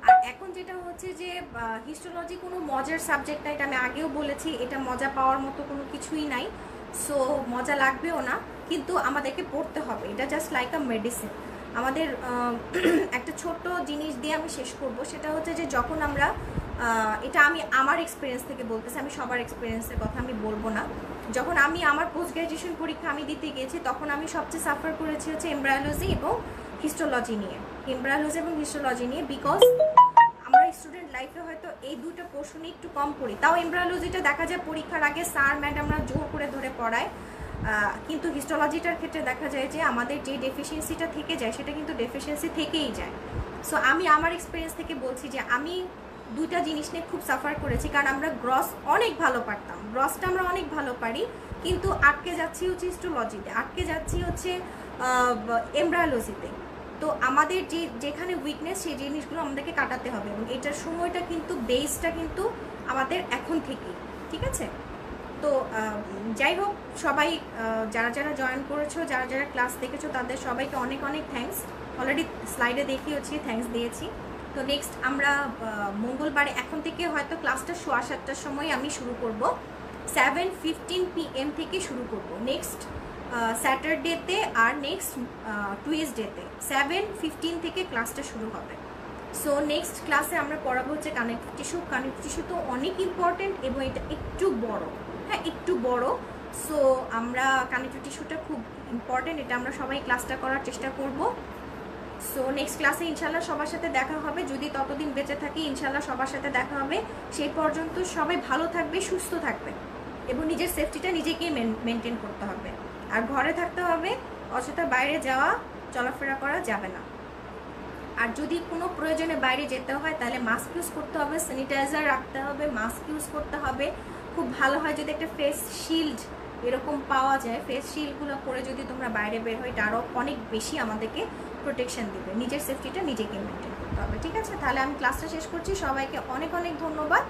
আর এখন যেটা হচ্ছে যে হিস্টোলজি কোনো মজার সাবজেক্ট না, এটা আমি আগেও বলেছি, এটা মজা পাওয়ার মতো কোনো কিছুই নাই। সো মজা লাগবেও না, কিন্তু আমাদেরকে পড়তে হবে, এটা জাস্ট লাইক আ মেডিসিন। আমাদের একটা ছোট্ট জিনিস দিয়ে আমি শেষ করব, সেটা হচ্ছে যে যখন আমরা এটা আমি আমার এক্সপিরিয়েন্স থেকে বলতেছি, আমি সবার এক্সপিরিয়েন্সের কথা আমি বলবো না। যখন আমি আমার পোস্ট গ্র্যাজুয়েশন পরীক্ষা আমি দিতে গিয়েছি তখন আমি সবচেয়ে সাফার করেছি হচ্ছে এমব্রায়োলজি এবং হিস্টোলজি নিয়ে, বিকজ আমরা স্টুডেন্ট লাইফে হয়তো এই দুটো পোর্শনে একটু কম পড়ি। তাও এমব্রায়োলজিটা দেখা যায় পরীক্ষার আগে স্যার ম্যাডামরা জোর করে ধরে পড়ায়, কিন্তু হিস্টোলজিটার ক্ষেত্রে দেখা যায় যে আমাদের যে ডেফিসিয়েন্সিটা থেকে যায় সেটা কিন্তু ডেফিসিয়েন্সি থেকেই যায়। সো আমি আমার এক্সপিরিয়েন্স থেকে বলছি যে আমি দুইটা জিনিস নিয়ে খুব সাফার করেছি, কারণ আমরা গ্রস অনেক ভালো পারতাম, গ্রসটা আমরা অনেক ভালো পারি, কিন্তু আটকে যাচ্ছি হচ্ছে হিস্টোলজিতে, আটকে যাচ্ছি হচ্ছে এমব্রায়োলজিতে। তো আমাদের যেখানে উইকনেস সেই জিনিসগুলো আমাদেরকে কাটাতে হবে, এবং এটার সময়টা কিন্তু বেসটা কিন্তু আমাদের এখন থেকেই, ঠিক আছে? তো যাই হোক, সবাই যারা জয়েন করেছো, যারা ক্লাস দেখেছো তাদের সবাইকে অনেক থ্যাঙ্কস। অলরেডি স্লাইডে দেখিয়েছি, থ্যাঙ্কস দিয়েছি। তো নেক্সট আমরা মঙ্গলবারে এখন থেকে হয়তো ক্লাসটা 7:15টার সময় আমি শুরু করব। 7:15 PM থেকে শুরু করব নেক্সট স্যাটারডেতে আর নেক্সট টুইসডেতে 7:15 থেকে ক্লাসটা শুরু হবে। সো নেক্সট ক্লাসে আমরা পড়াবো হচ্ছে কানেক্টিভ টিস্যু। কানেক্টিভ টিস্যু তো অনেক ইম্পর্টেন্ট এবং এটা একটু বড়, হ্যাঁ একটু বড়। সো আমরা কানেক্টিভ টিস্যুটা খুব ইম্পর্টেন্ট, এটা আমরা সবাই ক্লাসটা করার চেষ্টা করব। সো নেক্সট ক্লাসে ইনশাল্লাহ সবার সাথে দেখা হবে, যদি ততদিন বেঁচে থাকি ইনশাল্লাহ সবার সাথে দেখা হবে। সেই পর্যন্ত সবাই ভালো থাকবে, সুস্থ থাকবে এবং নিজের সেফটিটা নিজেকেই মেনটেন করতে হবে। আর ঘরে থাকতে হবে, অযথা বাইরে যাওয়া চলাফেরা করা যাবে না। আর যদি কোনো প্রয়োজনে বাইরে যেতে হয় তাহলে মাস্ক ইউজ করতে হবে, স্যানিটাইজার রাখতে হবে, মাস্ক ইউজ করতে হবে। খুব ভালো হয় যদি একটা ফেস শিল্ড এরকম পাওয়া যায়, ফেস শিল্ডগুলো পরে যদি তোমরা বাইরে বের হয় এটা আরও অনেক বেশি আমাদেরকে প্রোটেকশন দিবে। নিজের সেফটিটা নিজেকে মেনটেন করতে হবে, ঠিক আছে? তাহলে আমি ক্লাসটা শেষ করছি, সবাইকে অনেক অনেক ধন্যবাদ।